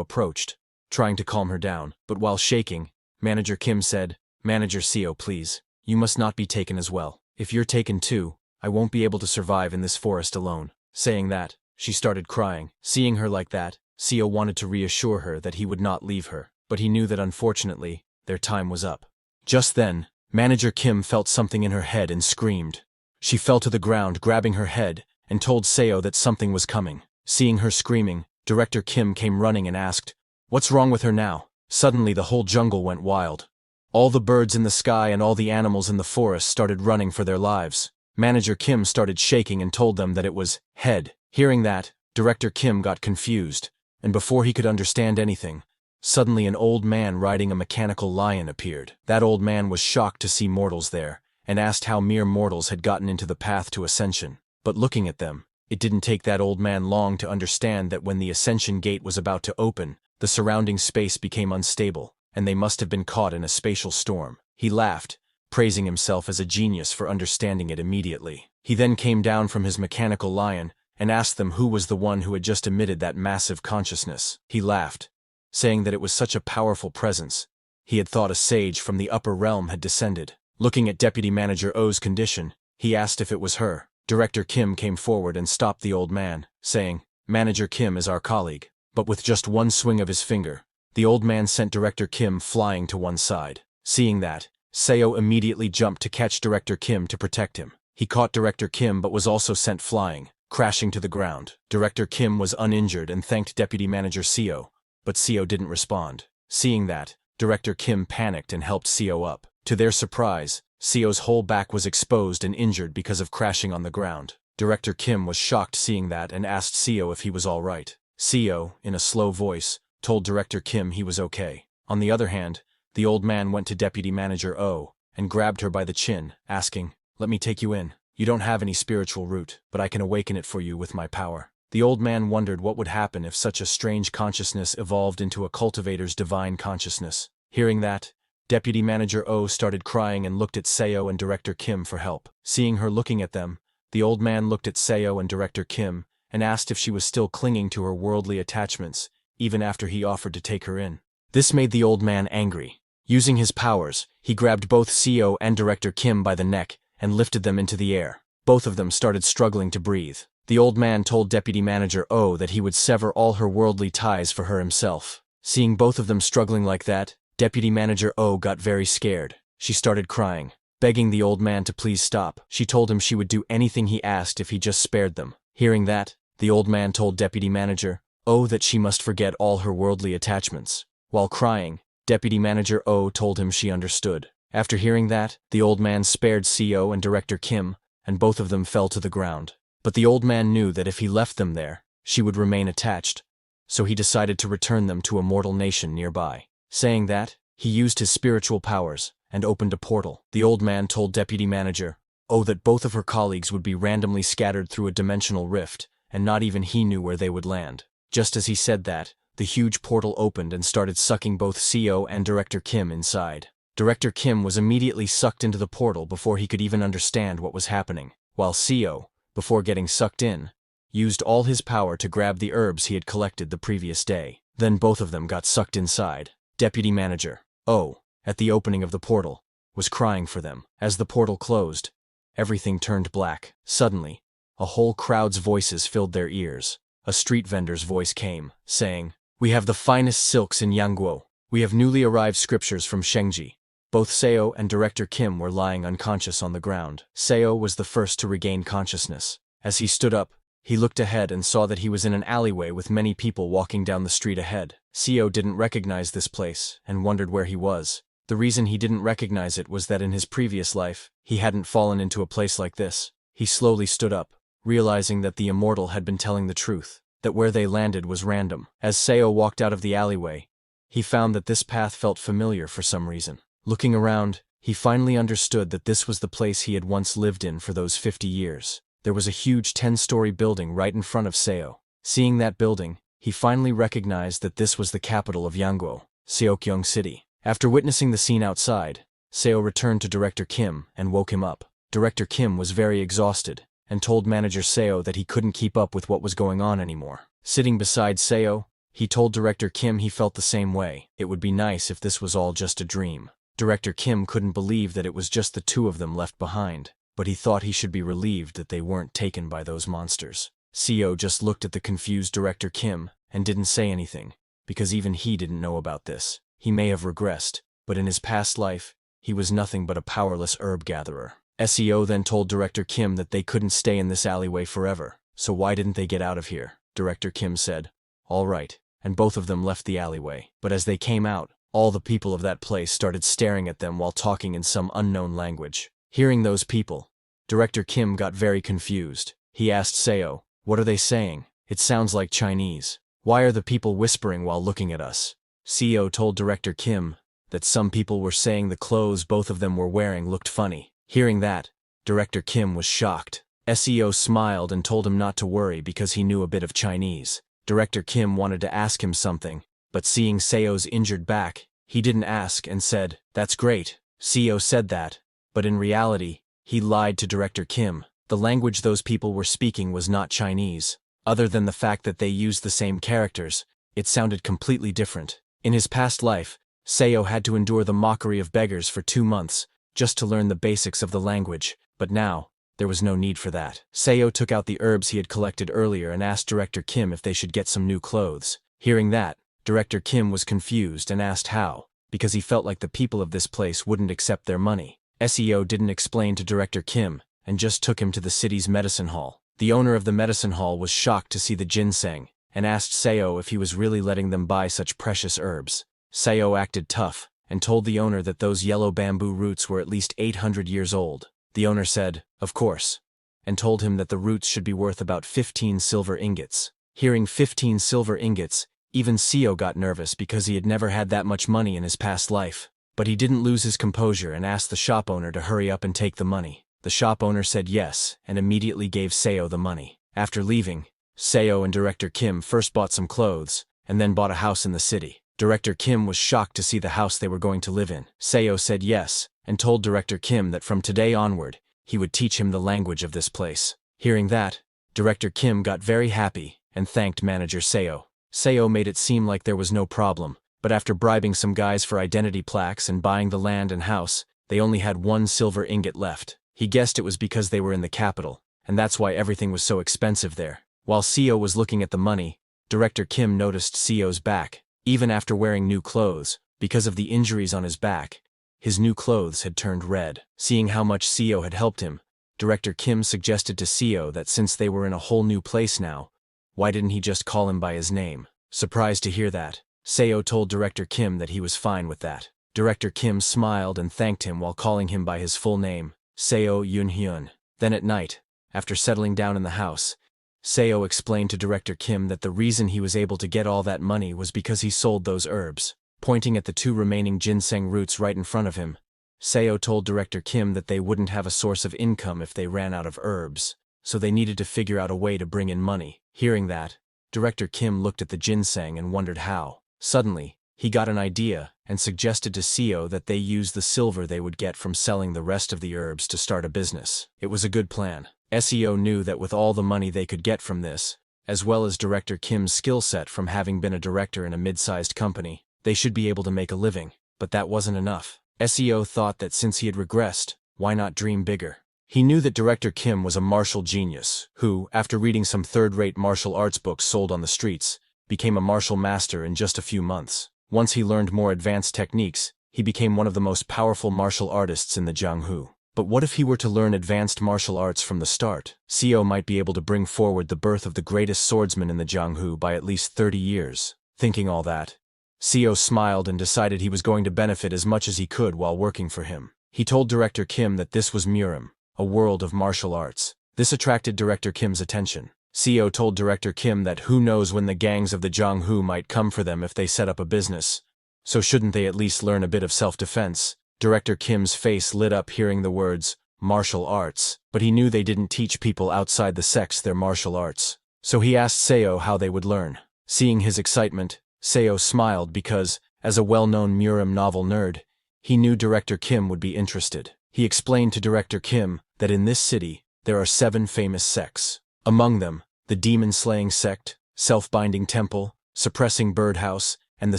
approached, trying to calm her down, but while shaking, Manager Kim said, "Manager Seo, please, you must not be taken as well. If you're taken too, I won't be able to survive in this forest alone." Saying that, she started crying. Seeing her like that, Seo wanted to reassure her that he would not leave her, but he knew that unfortunately, their time was up. Just then, Manager Kim felt something in her head and screamed. She fell to the ground, grabbing her head, and told Seo that something was coming. Seeing her screaming, Director Kim came running and asked, "What's wrong with her now?" Suddenly the whole jungle went wild. All the birds in the sky and all the animals in the forest started running for their lives. Manager Kim started shaking and told them that it was head. Hearing that, Director Kim got confused, and before he could understand anything, suddenly an old man riding a mechanical lion appeared. That old man was shocked to see mortals there, and asked how mere mortals had gotten into the path to ascension. But looking at them, it didn't take that old man long to understand that when the ascension gate was about to open, the surrounding space became unstable, and they must have been caught in a spatial storm. He laughed, praising himself as a genius for understanding it immediately. He then came down from his mechanical lion and asked them who was the one who had just emitted that massive consciousness. He laughed, saying that it was such a powerful presence. He had thought a sage from the upper realm had descended. Looking at Deputy Manager O's condition, he asked if it was her. Director Kim came forward and stopped the old man, saying, "Manager Kim is our colleague." But with just one swing of his finger, the old man sent Director Kim flying to one side. Seeing that, Seo immediately jumped to catch Director Kim to protect him. He caught Director Kim but was also sent flying, crashing to the ground. Director Kim was uninjured and thanked Deputy Manager Seo, but Seo didn't respond. Seeing that, Director Kim panicked and helped Seo up. To their surprise, Seo's whole back was exposed and injured because of crashing on the ground. Director Kim was shocked seeing that and asked Seo if he was all right. Seo, in a slow voice, told Director Kim he was okay. On the other hand, the old man went to Deputy Manager O and grabbed her by the chin, asking, "Let me take you in. You don't have any spiritual root, but I can awaken it for you with my power." The old man wondered what would happen if such a strange consciousness evolved into a cultivator's divine consciousness. Hearing that, Deputy Manager O started crying and looked at Seo and Director Kim for help. Seeing her looking at them, the old man looked at Seo and Director Kim and asked if she was still clinging to her worldly attachments, even after he offered to take her in. This made the old man angry. Using his powers, he grabbed both Seo and Director Kim by the neck and lifted them into the air. Both of them started struggling to breathe. The old man told Deputy Manager O that he would sever all her worldly ties for her himself. Seeing both of them struggling like that, Deputy Manager O got very scared. She started crying, begging the old man to please stop. She told him she would do anything he asked if he just spared them. Hearing that, the old man told Deputy Manager O that she must forget all her worldly attachments. While crying, Deputy Manager O told him she understood. After hearing that, the old man spared Seo and Director Kim, and both of them fell to the ground. But the old man knew that if he left them there, she would remain attached, so he decided to return them to a mortal nation nearby. Saying that, he used his spiritual powers and opened a portal. The old man told Deputy Manager O that both of her colleagues would be randomly scattered through a dimensional rift, and not even he knew where they would land. Just as he said that, the huge portal opened and started sucking both Seo and Director Kim inside. Director Kim was immediately sucked into the portal before he could even understand what was happening, while Seo, before getting sucked in, used all his power to grab the herbs he had collected the previous day. Then both of them got sucked inside. Deputy Manager O, at the opening of the portal, was crying for them. As the portal closed, everything turned black. Suddenly, a whole crowd's voices filled their ears. A street vendor's voice came, saying, "We have the finest silks in Yangguo. We have newly arrived scriptures from Shengji." Both Seo and Director Kim were lying unconscious on the ground. Seo was the first to regain consciousness. As he stood up, he looked ahead and saw that he was in an alleyway with many people walking down the street ahead. Seo didn't recognize this place and wondered where he was. The reason he didn't recognize it was that in his previous life, he hadn't fallen into a place like this. He slowly stood up, realizing that the immortal had been telling the truth, that where they landed was random. As Seo walked out of the alleyway, he found that this path felt familiar for some reason. Looking around, he finally understood that this was the place he had once lived in for those 50 years. There was a huge 10-story building right in front of Seo. Seeing that building, he finally recognized that this was the capital of Yangguo, Seokyung City. After witnessing the scene outside, Seo returned to Director Kim and woke him up. Director Kim was very exhausted and told manager Seo that he couldn't keep up with what was going on anymore. Sitting beside Seo, he told Director Kim he felt the same way. It would be nice if this was all just a dream. Director Kim couldn't believe that it was just the two of them left behind, but he thought he should be relieved that they weren't taken by those monsters. Seo just looked at the confused Director Kim and didn't say anything, because even he didn't know about this. He may have regressed, but in his past life, he was nothing but a powerless herb gatherer. Seo then told Director Kim that they couldn't stay in this alleyway forever, so why didn't they get out of here? Director Kim said, "All right," and both of them left the alleyway. But as they came out, all the people of that place started staring at them while talking in some unknown language. Hearing those people, Director Kim got very confused. He asked Seo, "What are they saying? It sounds like Chinese. Why are the people whispering while looking at us?" Seo told Director Kim that some people were saying the clothes both of them were wearing looked funny. Hearing that, Director Kim was shocked. Seo smiled and told him not to worry because he knew a bit of Chinese. Director Kim wanted to ask him something, but seeing Seo's injured back, he didn't ask and said, "That's great." Seo said that, but in reality, he lied to Director Kim. The language those people were speaking was not Chinese. Other than the fact that they used the same characters, it sounded completely different. In his past life, Seo had to endure the mockery of beggars for 2 months, just to learn the basics of the language, but now, there was no need for that. Seo took out the herbs he had collected earlier and asked Director Kim if they should get some new clothes. Hearing that, Director Kim was confused and asked how, because he felt like the people of this place wouldn't accept their money. Seo didn't explain to Director Kim, and just took him to the city's medicine hall. The owner of the medicine hall was shocked to see the ginseng, and asked Seo if he was really letting them buy such precious herbs. Seo acted tough, and told the owner that those yellow bamboo roots were at least 800 years old. The owner said, "Of course," and told him that the roots should be worth about 15 silver ingots. Hearing 15 silver ingots, even Seo got nervous because he had never had that much money in his past life. But he didn't lose his composure and asked the shop owner to hurry up and take the money. The shop owner said yes, and immediately gave Seo the money. After leaving, Seo and Director Kim first bought some clothes, and then bought a house in the city. Director Kim was shocked to see the house they were going to live in. Seo said yes, and told Director Kim that from today onward, he would teach him the language of this place. Hearing that, Director Kim got very happy and thanked manager Seo. Seo made it seem like there was no problem, but after bribing some guys for identity plaques and buying the land and house, they only had 1 silver ingot left. He guessed it was because they were in the capital, and that's why everything was so expensive there. While Seo was looking at the money, Director Kim noticed Seo's back. Even after wearing new clothes, because of the injuries on his back, his new clothes had turned red. Seeing how much Seo had helped him, Director Kim suggested to Seo that since they were in a whole new place now, why didn't he just call him by his name? Surprised to hear that, Seo told Director Kim that he was fine with that. Director Kim smiled and thanked him while calling him by his full name, Seo Yun-hyun. Then at night, after settling down in the house, Seo explained to Director Kim that the reason he was able to get all that money was because he sold those herbs. Pointing at the 2 remaining ginseng roots right in front of him, Seo told Director Kim that they wouldn't have a source of income if they ran out of herbs, so they needed to figure out a way to bring in money. Hearing that, Director Kim looked at the ginseng and wondered how. Suddenly, he got an idea and suggested to Seo that they use the silver they would get from selling the rest of the herbs to start a business. It was a good plan. Seo knew that with all the money they could get from this, as well as Director Kim's skill set from having been a director in a mid-sized company, they should be able to make a living. But that wasn't enough. Seo thought that since he had regressed, why not dream bigger? He knew that Director Kim was a martial genius, who, after reading some third-rate martial arts books sold on the streets, became a martial master in just a few months. Once he learned more advanced techniques, he became one of the most powerful martial artists in the Jianghu. But what if he were to learn advanced martial arts from the start? Seo might be able to bring forward the birth of the greatest swordsman in the Jianghu by at least 30 years. Thinking all that, Seo smiled and decided he was going to benefit as much as he could while working for him. He told Director Kim that this was Murim, a world of martial arts. This attracted Director Kim's attention. Seo told Director Kim that who knows when the gangs of the Jianghu might come for them if they set up a business. So shouldn't they at least learn a bit of self-defense? Director Kim's face lit up hearing the words, martial arts, but he knew they didn't teach people outside the sects their martial arts. So he asked Seo how they would learn. Seeing his excitement, Seo smiled because, as a well-known Murim novel nerd, he knew Director Kim would be interested. He explained to Director Kim that in this city, there are 7 famous sects. Among them, the demon-slaying sect, self-binding temple, suppressing birdhouse, and the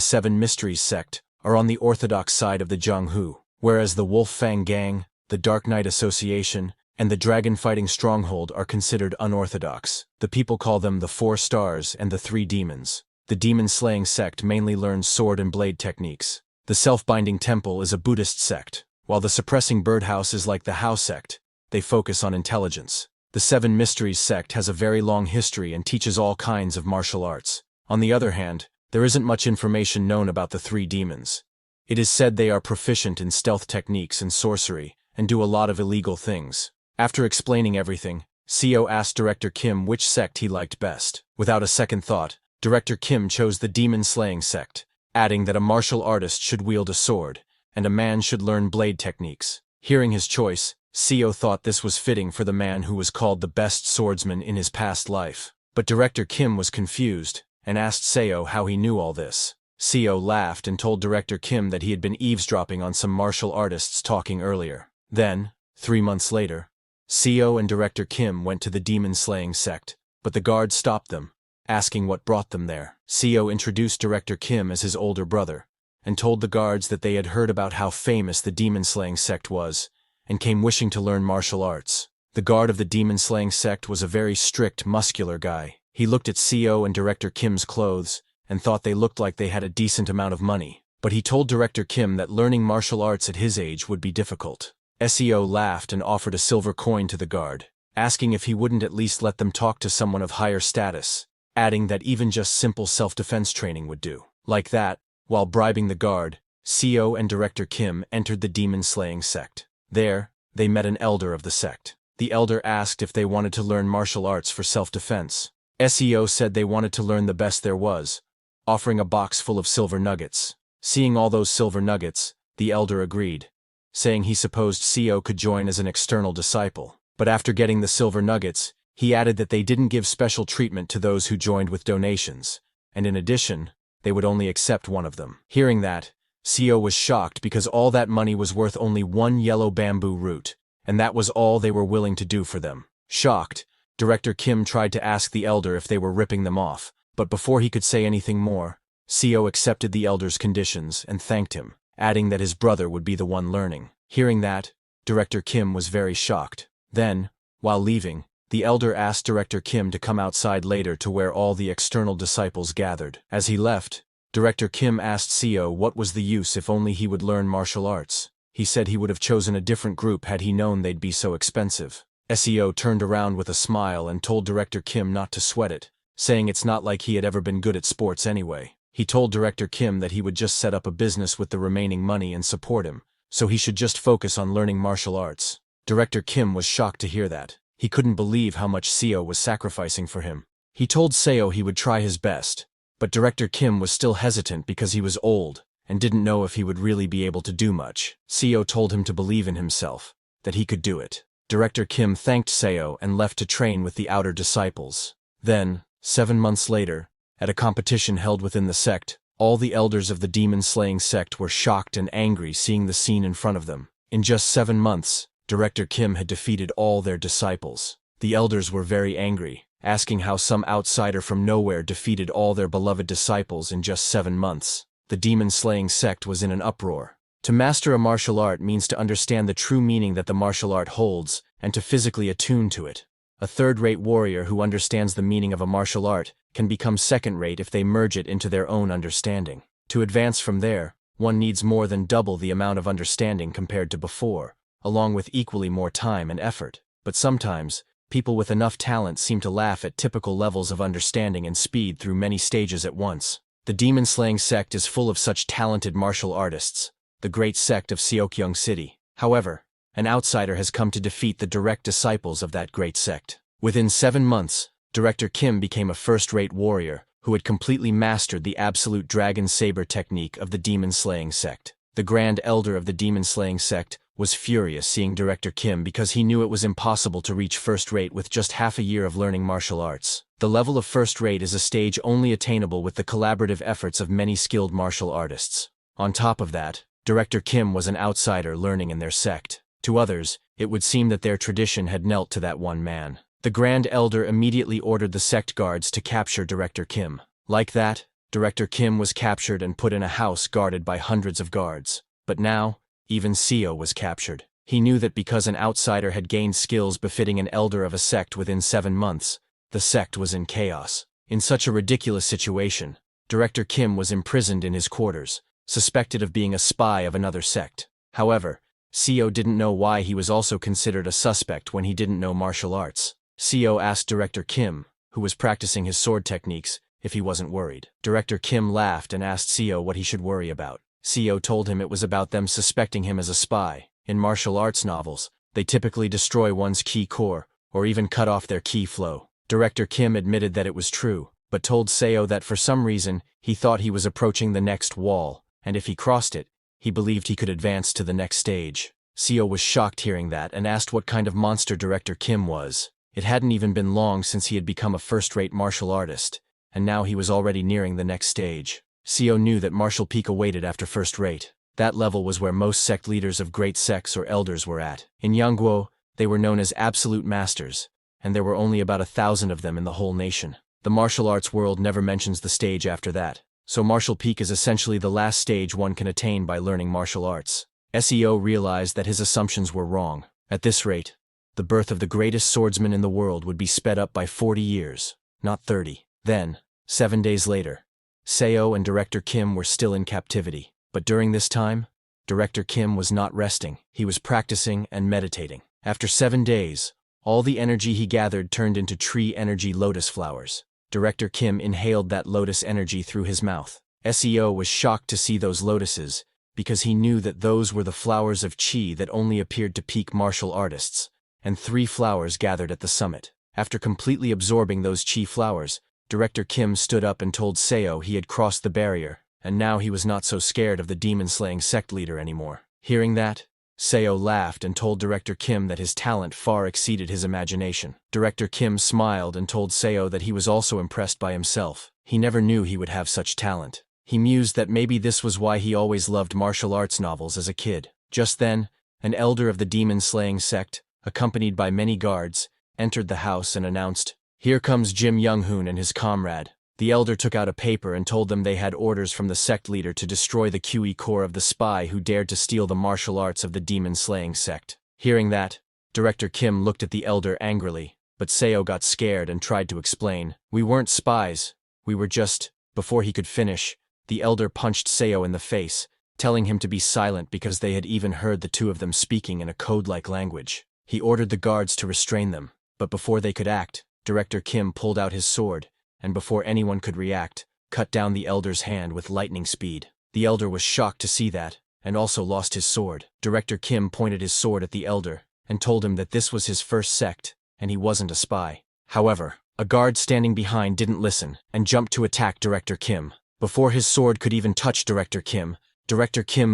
7 mysteries sect are on the orthodox side of the Jianghu, whereas the Wolf Fang Gang, the Dark Knight Association, and the dragon-fighting stronghold are considered unorthodox. The people call them the 4 stars and the 3 demons. The demon-slaying sect mainly learns sword and blade techniques. The self-binding temple is a Buddhist sect, while the suppressing birdhouse is like the Hao sect. They focus on intelligence. The 7 mysteries sect has a very long history and teaches all kinds of martial arts. On the other hand, there isn't much information known about the 3 demons. It is said they are proficient in stealth techniques and sorcery, and do a lot of illegal things. After explaining everything, CO asked Director Kim which sect he liked best. Without a second thought, Director Kim chose the demon-slaying sect, adding that a martial artist should wield a sword, and a man should learn blade techniques. Hearing his choice, CO thought this was fitting for the man who was called the best swordsman in his past life. But Director Kim was confused, and asked Seo how he knew all this. CO laughed and told Director Kim that he had been eavesdropping on some martial artists talking earlier. Then, 3 months later, CO and Director Kim went to the demon-slaying sect, but the guard stopped them, asking what brought them there. CO introduced Director Kim as his older brother, and told the guards that they had heard about how famous the demon-slaying sect was, and came wishing to learn martial arts. The guard of the demon-slaying sect was a very strict, muscular guy. He looked at CO and Director Kim's clothes, and thought they looked like they had a decent amount of money. But he told Director Kim that learning martial arts at his age would be difficult. SEO laughed and offered a silver coin to the guard, asking if he wouldn't at least let them talk to someone of higher status, adding that even just simple self-defense training would do. Like that, while bribing the guard, CO and Director Kim entered the demon-slaying sect. There, they met an elder of the sect. The elder asked if they wanted to learn martial arts for self-defense. SEO said they wanted to learn the best there was, offering a box full of silver nuggets. Seeing all those silver nuggets, the elder agreed, saying he supposed CO could join as an external disciple. But after getting the silver nuggets, he added that they didn't give special treatment to those who joined with donations, and in addition, they would only accept one of them. Hearing that, CO was shocked because all that money was worth only 1 yellow bamboo root, and that was all they were willing to do for them. Shocked, Director Kim tried to ask the elder if they were ripping them off, but before he could say anything more, CO accepted the elder's conditions and thanked him, adding that his brother would be the one learning. Hearing that, Director Kim was very shocked. Then, while leaving, the elder asked Director Kim to come outside later to where all the external disciples gathered. As he left, Director Kim asked CO what was the use if only he would learn martial arts. He said he would have chosen a different group had he known they'd be so expensive. SEO turned around with a smile and told Director Kim not to sweat it, saying it's not like he had ever been good at sports anyway. He told Director Kim that he would just set up a business with the remaining money and support him, so he should just focus on learning martial arts. Director Kim was shocked to hear that. He couldn't believe how much Seo was sacrificing for him. He told Seo he would try his best, but Director Kim was still hesitant because he was old and didn't know if he would really be able to do much. Seo told him to believe in himself, that he could do it. Director Kim thanked Seo and left to train with the outer disciples. Then, 7 months later, at a competition held within the sect, all the elders of the demon-slaying sect were shocked and angry seeing the scene in front of them. In just 7 months, Director Kim had defeated all their disciples. The elders were very angry, asking how some outsider from nowhere defeated all their beloved disciples in just 7 months. The demon-slaying sect was in an uproar. To master a martial art means to understand the true meaning that the martial art holds, and to physically attune to it. A third-rate warrior who understands the meaning of a martial art can become second-rate if they merge it into their own understanding. To advance from there, one needs more than double the amount of understanding compared to before, along with equally more time and effort. But sometimes, people with enough talent seem to laugh at typical levels of understanding and speed through many stages at once. The demon-slaying sect is full of such talented martial artists, the great sect of Seokyeong City. However, an outsider has come to defeat the direct disciples of that great sect. Within 7 months, Director Kim became a first-rate warrior who had completely mastered the absolute dragon saber technique of the demon-slaying sect. The Grand Elder of the demon-slaying sect was furious seeing Director Kim because he knew it was impossible to reach first-rate with just half a year of learning martial arts. The level of first-rate is a stage only attainable with the collaborative efforts of many skilled martial artists. On top of that, Director Kim was an outsider learning in their sect. To others, it would seem that their tradition had knelt to that one man. The Grand Elder immediately ordered the sect guards to capture Director Kim. Like that, Director Kim was captured and put in a house guarded by hundreds of guards. But now, even Seo was captured. He knew that because an outsider had gained skills befitting an elder of a sect within 7 months, the sect was in chaos. In such a ridiculous situation, Director Kim was imprisoned in his quarters, suspected of being a spy of another sect. However, Seo didn't know why he was also considered a suspect when he didn't know martial arts. Seo asked Director Kim, who was practicing his sword techniques, if he wasn't worried. Director Kim laughed and asked Seo what he should worry about. Seo told him it was about them suspecting him as a spy. In martial arts novels, they typically destroy one's ki core, or even cut off their ki flow. Director Kim admitted that it was true, but told Seo that for some reason, he thought he was approaching the next wall, and if he crossed it, he believed he could advance to the next stage. Seo was shocked hearing that and asked what kind of monster Director Kim was. It hadn't even been long since he had become a first-rate martial artist, and now he was already nearing the next stage. Seo knew that martial peak awaited after first rate. That level was where most sect leaders of great sects or elders were at. In Yangguo, they were known as absolute masters, and there were only about 1,000 of them in the whole nation. The martial arts world never mentions the stage after that, so martial peak is essentially the last stage one can attain by learning martial arts. Seo realized that his assumptions were wrong. At this rate, the birth of the greatest swordsman in the world would be sped up by 40 years, not 30. Then, 7 days later, Seo and Director Kim were still in captivity. But during this time, Director Kim was not resting. He was practicing and meditating. After 7 days, all the energy he gathered turned into tree energy lotus flowers. Director Kim inhaled that lotus energy through his mouth. Seo was shocked to see those lotuses, because he knew that those were the flowers of chi that only appeared to peak martial artists, and 3 flowers gathered at the summit. After completely absorbing those chi flowers, Director Kim stood up and told Seo he had crossed the barrier, and now he was not so scared of the demon-slaying sect leader anymore. Hearing that, Seo laughed and told Director Kim that his talent far exceeded his imagination. Director Kim smiled and told Seo that he was also impressed by himself. He never knew he would have such talent. He mused that maybe this was why he always loved martial arts novels as a kid. Just then, an elder of the demon-slaying sect, accompanied by many guards, entered the house and announced, "Here comes Jim Young-hoon and his comrade." The elder took out a paper and told them they had orders from the sect leader to destroy the QE core of the spy who dared to steal the martial arts of the demon-slaying sect. Hearing that, Director Kim looked at the elder angrily, but Seo got scared and tried to explain. "We weren't spies, we were just..." Before he could finish, the elder punched Seo in the face, telling him to be silent because they had even heard the two of them speaking in a code-like language. He ordered the guards to restrain them, but before they could act, Director Kim pulled out his sword, and before anyone could react, cut down the elder's hand with lightning speed. The elder was shocked to see that, and also lost his sword. Director Kim pointed his sword at the elder, and told him that this was his first sect, and he wasn't a spy. However, a guard standing behind didn't listen, and jumped to attack Director Kim. Before his sword could even touch Director Kim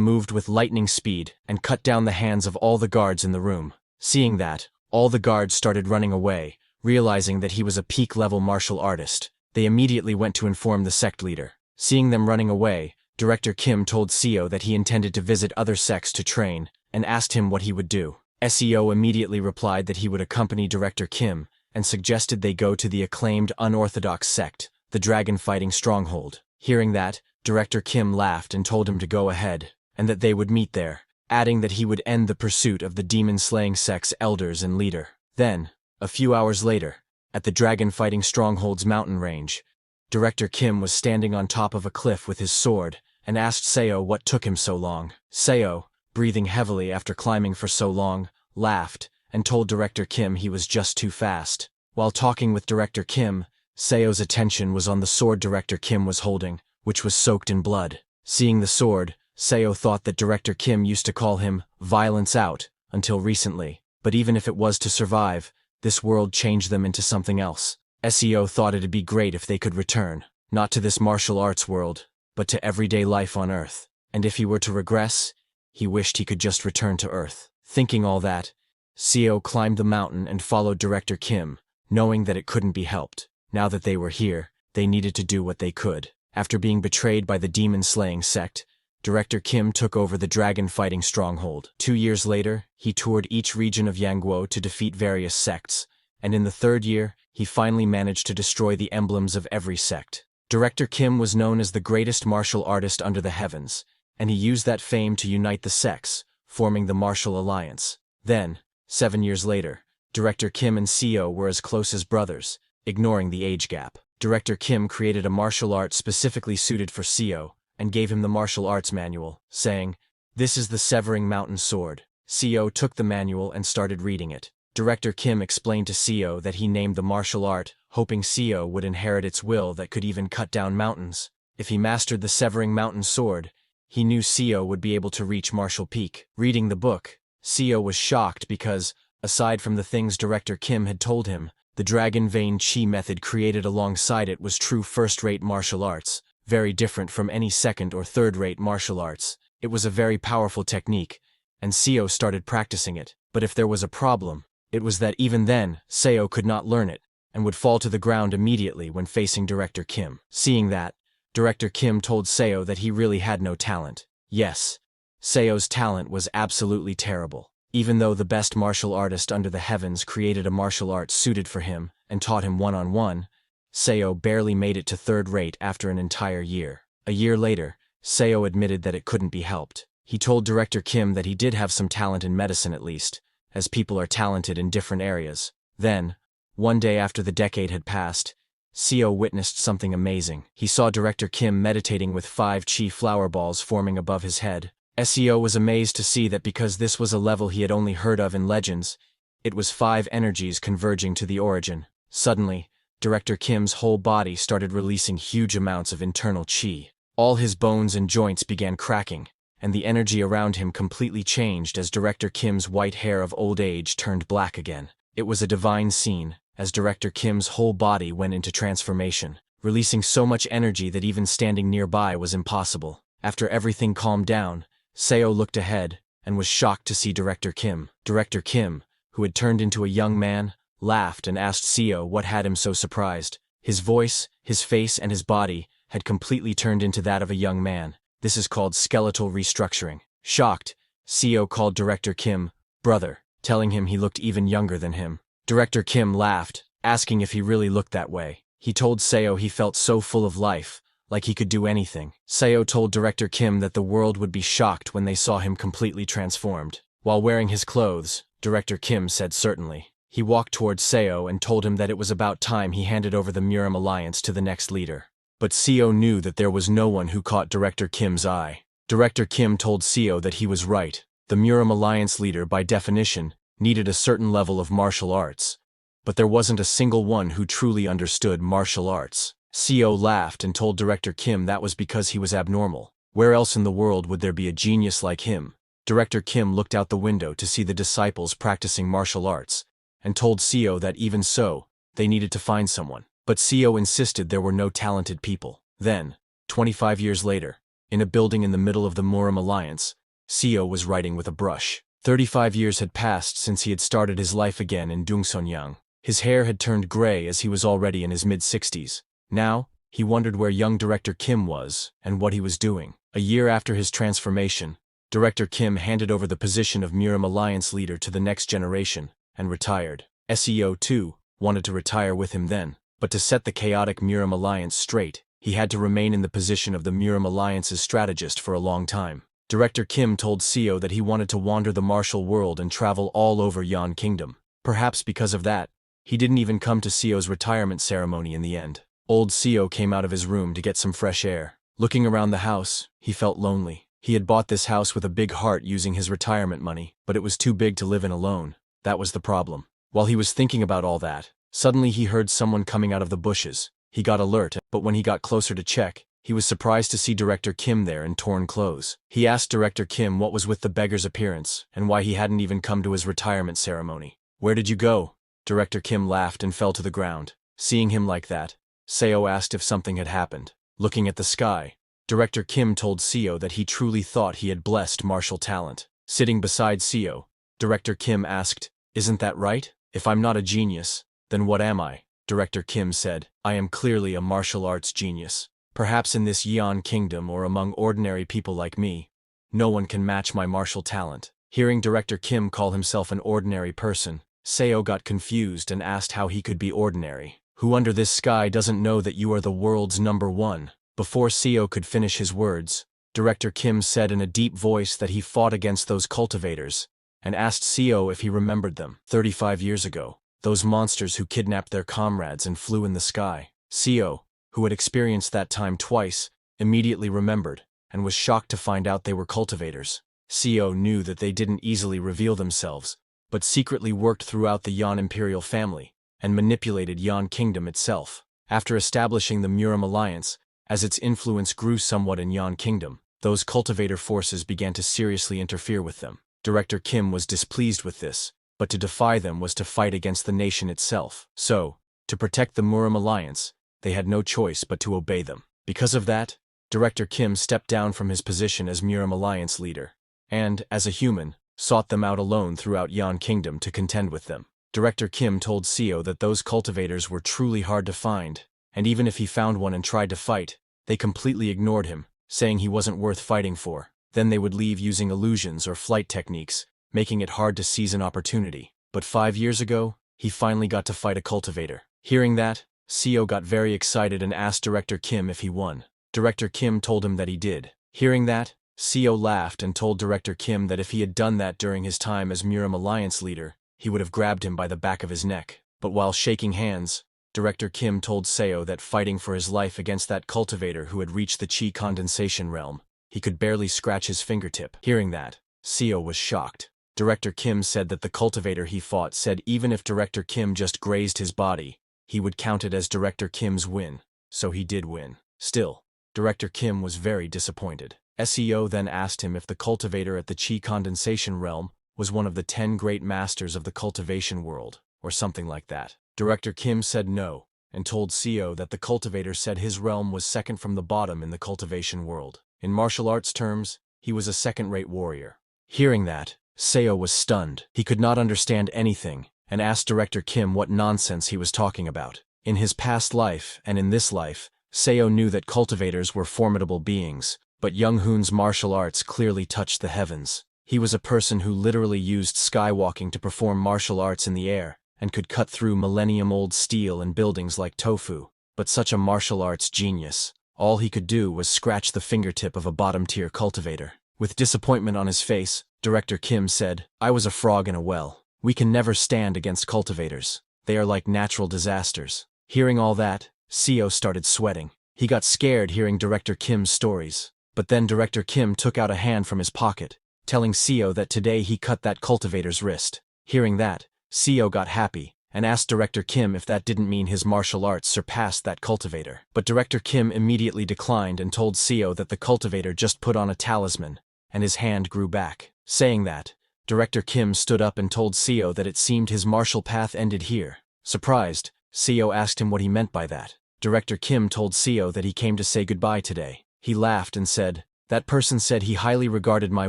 moved with lightning speed and cut down the hands of all the guards in the room. Seeing that, all the guards started running away, realizing that he was a peak-level martial artist. They immediately went to inform the sect leader. Seeing them running away, Director Kim told Seo that he intended to visit other sects to train, and asked him what he would do. Seo immediately replied that he would accompany Director Kim, and suggested they go to the acclaimed unorthodox sect, the dragon-fighting stronghold. Hearing that, Director Kim laughed and told him to go ahead, and that they would meet there, adding that he would end the pursuit of the demon-slaying sect's elders and leader. Then, a few hours later, at the dragon-fighting stronghold's mountain range, Director Kim was standing on top of a cliff with his sword, and asked Seo what took him so long. Seo, breathing heavily after climbing for so long, laughed, and told Director Kim he was just too fast. While talking with Director Kim, Seo's attention was on the sword Director Kim was holding, which was soaked in blood. Seeing the sword, Seo thought that Director Kim used to call him "Violence Out" until recently, but even if it was to survive, this world changed them into something else. Seo thought it'd be great if they could return, not to this martial arts world, but to everyday life on Earth. And if he were to regress, he wished he could just return to Earth. Thinking all that, Seo climbed the mountain and followed Director Kim, knowing that it couldn't be helped. Now that they were here, they needed to do what they could. After being betrayed by the demon-slaying sect, Director Kim took over the dragon fighting stronghold. 2 years later, he toured each region of Yangguo to defeat various sects, and in the third year, he finally managed to destroy the emblems of every sect. Director Kim was known as the greatest martial artist under the heavens, and he used that fame to unite the sects, forming the Martial Alliance. Then, 7 years later, Director Kim and Seo were as close as brothers, ignoring the age gap. Director Kim created a martial art specifically suited for Seo, and gave him the martial arts manual, saying, "This is the Severing Mountain Sword." Seo took the manual and started reading it. Director Kim explained to Seo that he named the martial art, hoping Seo would inherit its will that could even cut down mountains. If he mastered the Severing Mountain Sword, he knew Seo would be able to reach martial peak. Reading the book, Seo was shocked because, aside from the things Director Kim had told him, the Dragon Vein Chi method created alongside it was true first-rate martial arts, very different from any second- or third-rate martial arts. It was a very powerful technique, and Seo started practicing it. But if there was a problem, it was that even then, Seo could not learn it, and would fall to the ground immediately when facing Director Kim. Seeing that, Director Kim told Seo that he really had no talent. Yes, Seo's talent was absolutely terrible. Even though the best martial artist under the heavens created a martial art suited for him and taught him one-on-one, Seo barely made it to third rate after an entire year. A year later, Seo admitted that it couldn't be helped. He told Director Kim that he did have some talent in medicine at least, as people are talented in different areas. Then, one day after the decade had passed, Seo witnessed something amazing. He saw Director Kim meditating with 5 chi flower balls forming above his head. Seo was amazed to see that because this was a level he had only heard of in legends, it was 5 energies converging to the origin. Suddenly, Director Kim's whole body started releasing huge amounts of internal chi. All his bones and joints began cracking, and the energy around him completely changed as Director Kim's white hair of old age turned black again. It was a divine scene, as Director Kim's whole body went into transformation, releasing so much energy that even standing nearby was impossible. After everything calmed down, Seo looked ahead, and was shocked to see Director Kim. Director Kim, who had turned into a young man, laughed and asked Seo what had him so surprised. His voice, his face, and his body had completely turned into that of a young man. This is called skeletal restructuring. Shocked, Seo called Director Kim brother, telling him he looked even younger than him. Director Kim laughed, asking if he really looked that way. He told Seo he felt so full of life, like he could do anything. Seo told Director Kim that the world would be shocked when they saw him completely transformed. While wearing his clothes, Director Kim said certainly. He walked towards Seo and told him that it was about time he handed over the Murim Alliance to the next leader. But Seo knew that there was no one who caught Director Kim's eye. Director Kim told Seo that he was right. The Murim Alliance leader, by definition, needed a certain level of martial arts. But there wasn't a single one who truly understood martial arts. Seo laughed and told Director Kim that was because he was abnormal. Where else in the world would there be a genius like him? Director Kim looked out the window to see the disciples practicing martial arts, and told Seo that even so, they needed to find someone. But Seo insisted there were no talented people. Then, 25 years later, in a building in the middle of the Murim Alliance, Seo was writing with a brush. 35 years had passed since he had started his life again in Dungsonyang. His hair had turned gray as he was already in his mid-60s. Now, he wondered where young Director Kim was and what he was doing. A year after his transformation, Director Kim handed over the position of Murim Alliance leader to the next generation and retired. Seo, too, wanted to retire with him then. But to set the chaotic Murim Alliance straight, he had to remain in the position of the Murim Alliance's strategist for a long time. Director Kim told Seo that he wanted to wander the martial world and travel all over Yan Kingdom. Perhaps because of that, he didn't even come to Seo's retirement ceremony in the end. Old Seo came out of his room to get some fresh air. Looking around the house, he felt lonely. He had bought this house with a big heart using his retirement money, but it was too big to live in alone. That was the problem. While he was thinking about all that, suddenly he heard someone coming out of the bushes. He got alert, but when he got closer to check, he was surprised to see Director Kim there in torn clothes. He asked Director Kim what was with the beggar's appearance and why he hadn't even come to his retirement ceremony. "Where did you go?" Director Kim laughed and fell to the ground. Seeing him like that, Seo asked if something had happened. Looking at the sky, Director Kim told Seo that he truly thought he had blessed martial talent. Sitting beside Seo, Director Kim asked, "Isn't that right? If I'm not a genius, then what am I?" Director Kim said, "I am clearly a martial arts genius." Perhaps in this Yeon kingdom or among ordinary people like me, no one can match my martial talent. Hearing Director Kim call himself an ordinary person, Seo got confused and asked how he could be ordinary. Who under this sky doesn't know that you are the world's #1? Before Seo could finish his words, Director Kim said in a deep voice that he fought against those cultivators, and asked Seo if he remembered them. 35 years ago, those monsters who kidnapped their comrades and flew in the sky. Seo, who had experienced that time twice, immediately remembered, and was shocked to find out they were cultivators. Seo knew that they didn't easily reveal themselves, but secretly worked throughout the Yan imperial family, and manipulated Yan kingdom itself. After establishing the Murim alliance, as its influence grew somewhat in Yan kingdom, those cultivator forces began to seriously interfere with them. Director Kim was displeased with this, but to defy them was to fight against the nation itself. So, to protect the Murim alliance, they had no choice but to obey them. Because of that, Director Kim stepped down from his position as Murim alliance leader, and, as a human, sought them out alone throughout Yan kingdom to contend with them. Director Kim told Seo that those cultivators were truly hard to find, and even if he found one and tried to fight, they completely ignored him, saying he wasn't worth fighting for. Then they would leave using illusions or flight techniques, making it hard to seize an opportunity. But 5 years ago, he finally got to fight a cultivator. Hearing that, Seo got very excited and asked Director Kim if he won. Director Kim told him that he did. Hearing that, Seo laughed and told Director Kim that if he had done that during his time as Murim alliance leader, he would have grabbed him by the back of his neck. But while shaking hands, Director Kim told Seo that fighting for his life against that cultivator who had reached the chi condensation realm, he could barely scratch his fingertip. Hearing that, Seo was shocked. Director Kim said that the cultivator he fought said even if Director Kim just grazed his body, he would count it as Director Kim's win, so he did win. Still, Director Kim was very disappointed. Seo then asked him if the cultivator at the chi condensation realm was one of the 10 great masters of the cultivation world, or something like that. Director Kim said no, and told Seo that the cultivator said his realm was second from the bottom in the cultivation world. In martial arts terms, he was a second-rate warrior. Hearing that, Seo was stunned. He could not understand anything, and asked Director Kim what nonsense he was talking about. In his past life, and in this life, Seo knew that cultivators were formidable beings, but Young Hoon's martial arts clearly touched the heavens. He was a person who literally used skywalking to perform martial arts in the air, and could cut through millennium-old steel and buildings like tofu. But such a martial arts genius, all he could do was scratch the fingertip of a bottom-tier cultivator. With disappointment on his face, Director Kim said, "I was a frog in a well. We can never stand against cultivators. They are like natural disasters." Hearing all that, Seo started sweating. He got scared hearing Director Kim's stories. But then Director Kim took out a hand from his pocket, telling Seo that today he cut that cultivator's wrist. Hearing that, Seo got happy, and asked Director Kim if that didn't mean his martial arts surpassed that cultivator. But Director Kim immediately declined and told Seo that the cultivator just put on a talisman, and his hand grew back. Saying that, Director Kim stood up and told Seo that it seemed his martial path ended here. Surprised, Seo asked him what he meant by that. Director Kim told Seo that he came to say goodbye today. He laughed and said, "That person said he highly regarded my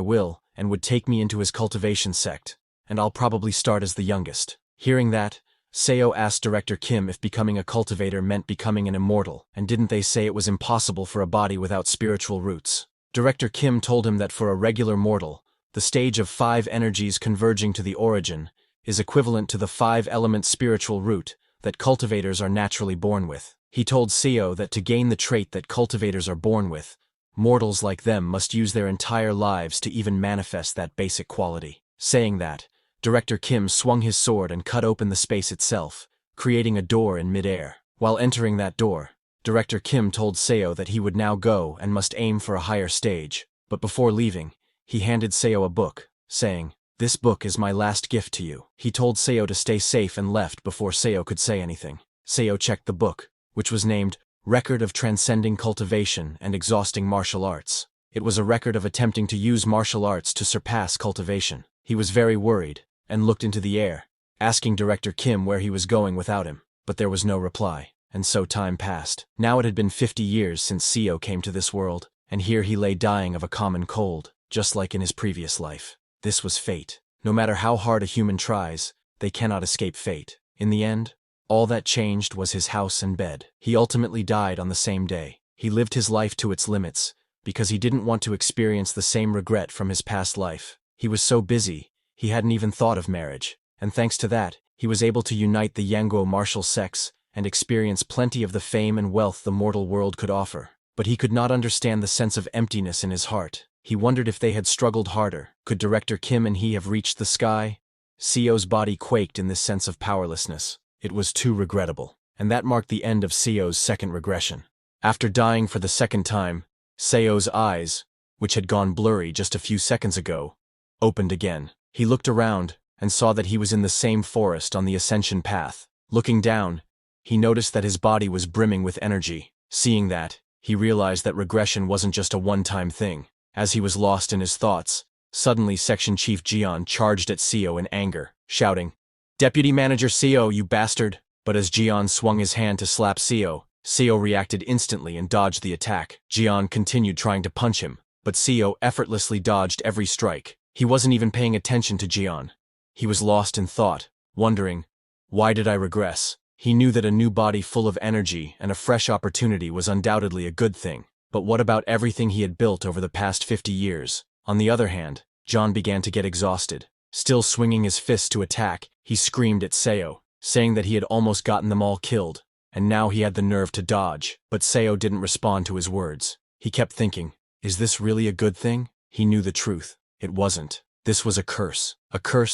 will and would take me into his cultivation sect, and I'll probably start as the youngest." Hearing that, Seo asked Director Kim if becoming a cultivator meant becoming an immortal, and didn't they say it was impossible for a body without spiritual roots. Director Kim told him that for a regular mortal, the stage of 5 energies converging to the origin is equivalent to the 5-element spiritual root that cultivators are naturally born with. He told Seo that to gain the trait that cultivators are born with, mortals like them must use their entire lives to even manifest that basic quality. Saying that, Director Kim swung his sword and cut open the space itself, creating a door in mid-air. While entering that door, Director Kim told Seo that he would now go and must aim for a higher stage, but before leaving, he handed Seo a book, saying, "This book is my last gift to you." He told Seo to stay safe and left before Seo could say anything. Seo checked the book, which was named Record of Transcending Cultivation and Exhausting Martial Arts. It was a record of attempting to use martial arts to surpass cultivation. He was very worried, and looked into the air, asking Director Kim where he was going without him, but there was no reply, and so time passed. Now it had been 50 years since Seo came to this world, and here he lay dying of a common cold, just like in his previous life. This was fate. No matter how hard a human tries, they cannot escape fate. In the end, all that changed was his house and bed. He ultimately died on the same day. He lived his life to its limits, because he didn't want to experience the same regret from his past life. He was so busy, he hadn't even thought of marriage, and thanks to that, he was able to unite the Yanguo martial sex and experience plenty of the fame and wealth the mortal world could offer. But he could not understand the sense of emptiness in his heart. He wondered if they had struggled harder. Could Director Kim and he have reached the sky? Seo's body quaked in this sense of powerlessness. It was too regrettable. And that marked the end of Seo's second regression. After dying for the second time, Seo's eyes, which had gone blurry just a few seconds ago, opened again. He looked around and saw that he was in the same forest on the ascension path. Looking down, he noticed that his body was brimming with energy. Seeing that, he realized that regression wasn't just a one-time thing. As he was lost in his thoughts, suddenly Section Chief Jian charged at Seo in anger, shouting, "Deputy Manager Seo, you bastard!" But as Jian swung his hand to slap Seo reacted instantly and dodged the attack. Jian continued trying to punch him, but Seo effortlessly dodged every strike. He wasn't even paying attention to Jian. He was lost in thought, wondering, why did I regress? He knew that a new body full of energy and a fresh opportunity was undoubtedly a good thing. But what about everything he had built over the past 50 years? On the other hand, John began to get exhausted. Still swinging his fists to attack, he screamed at Seo, saying that he had almost gotten them all killed, and now he had the nerve to dodge. But Seo didn't respond to his words. He kept thinking, is this really a good thing? He knew the truth. It wasn't. This was a curse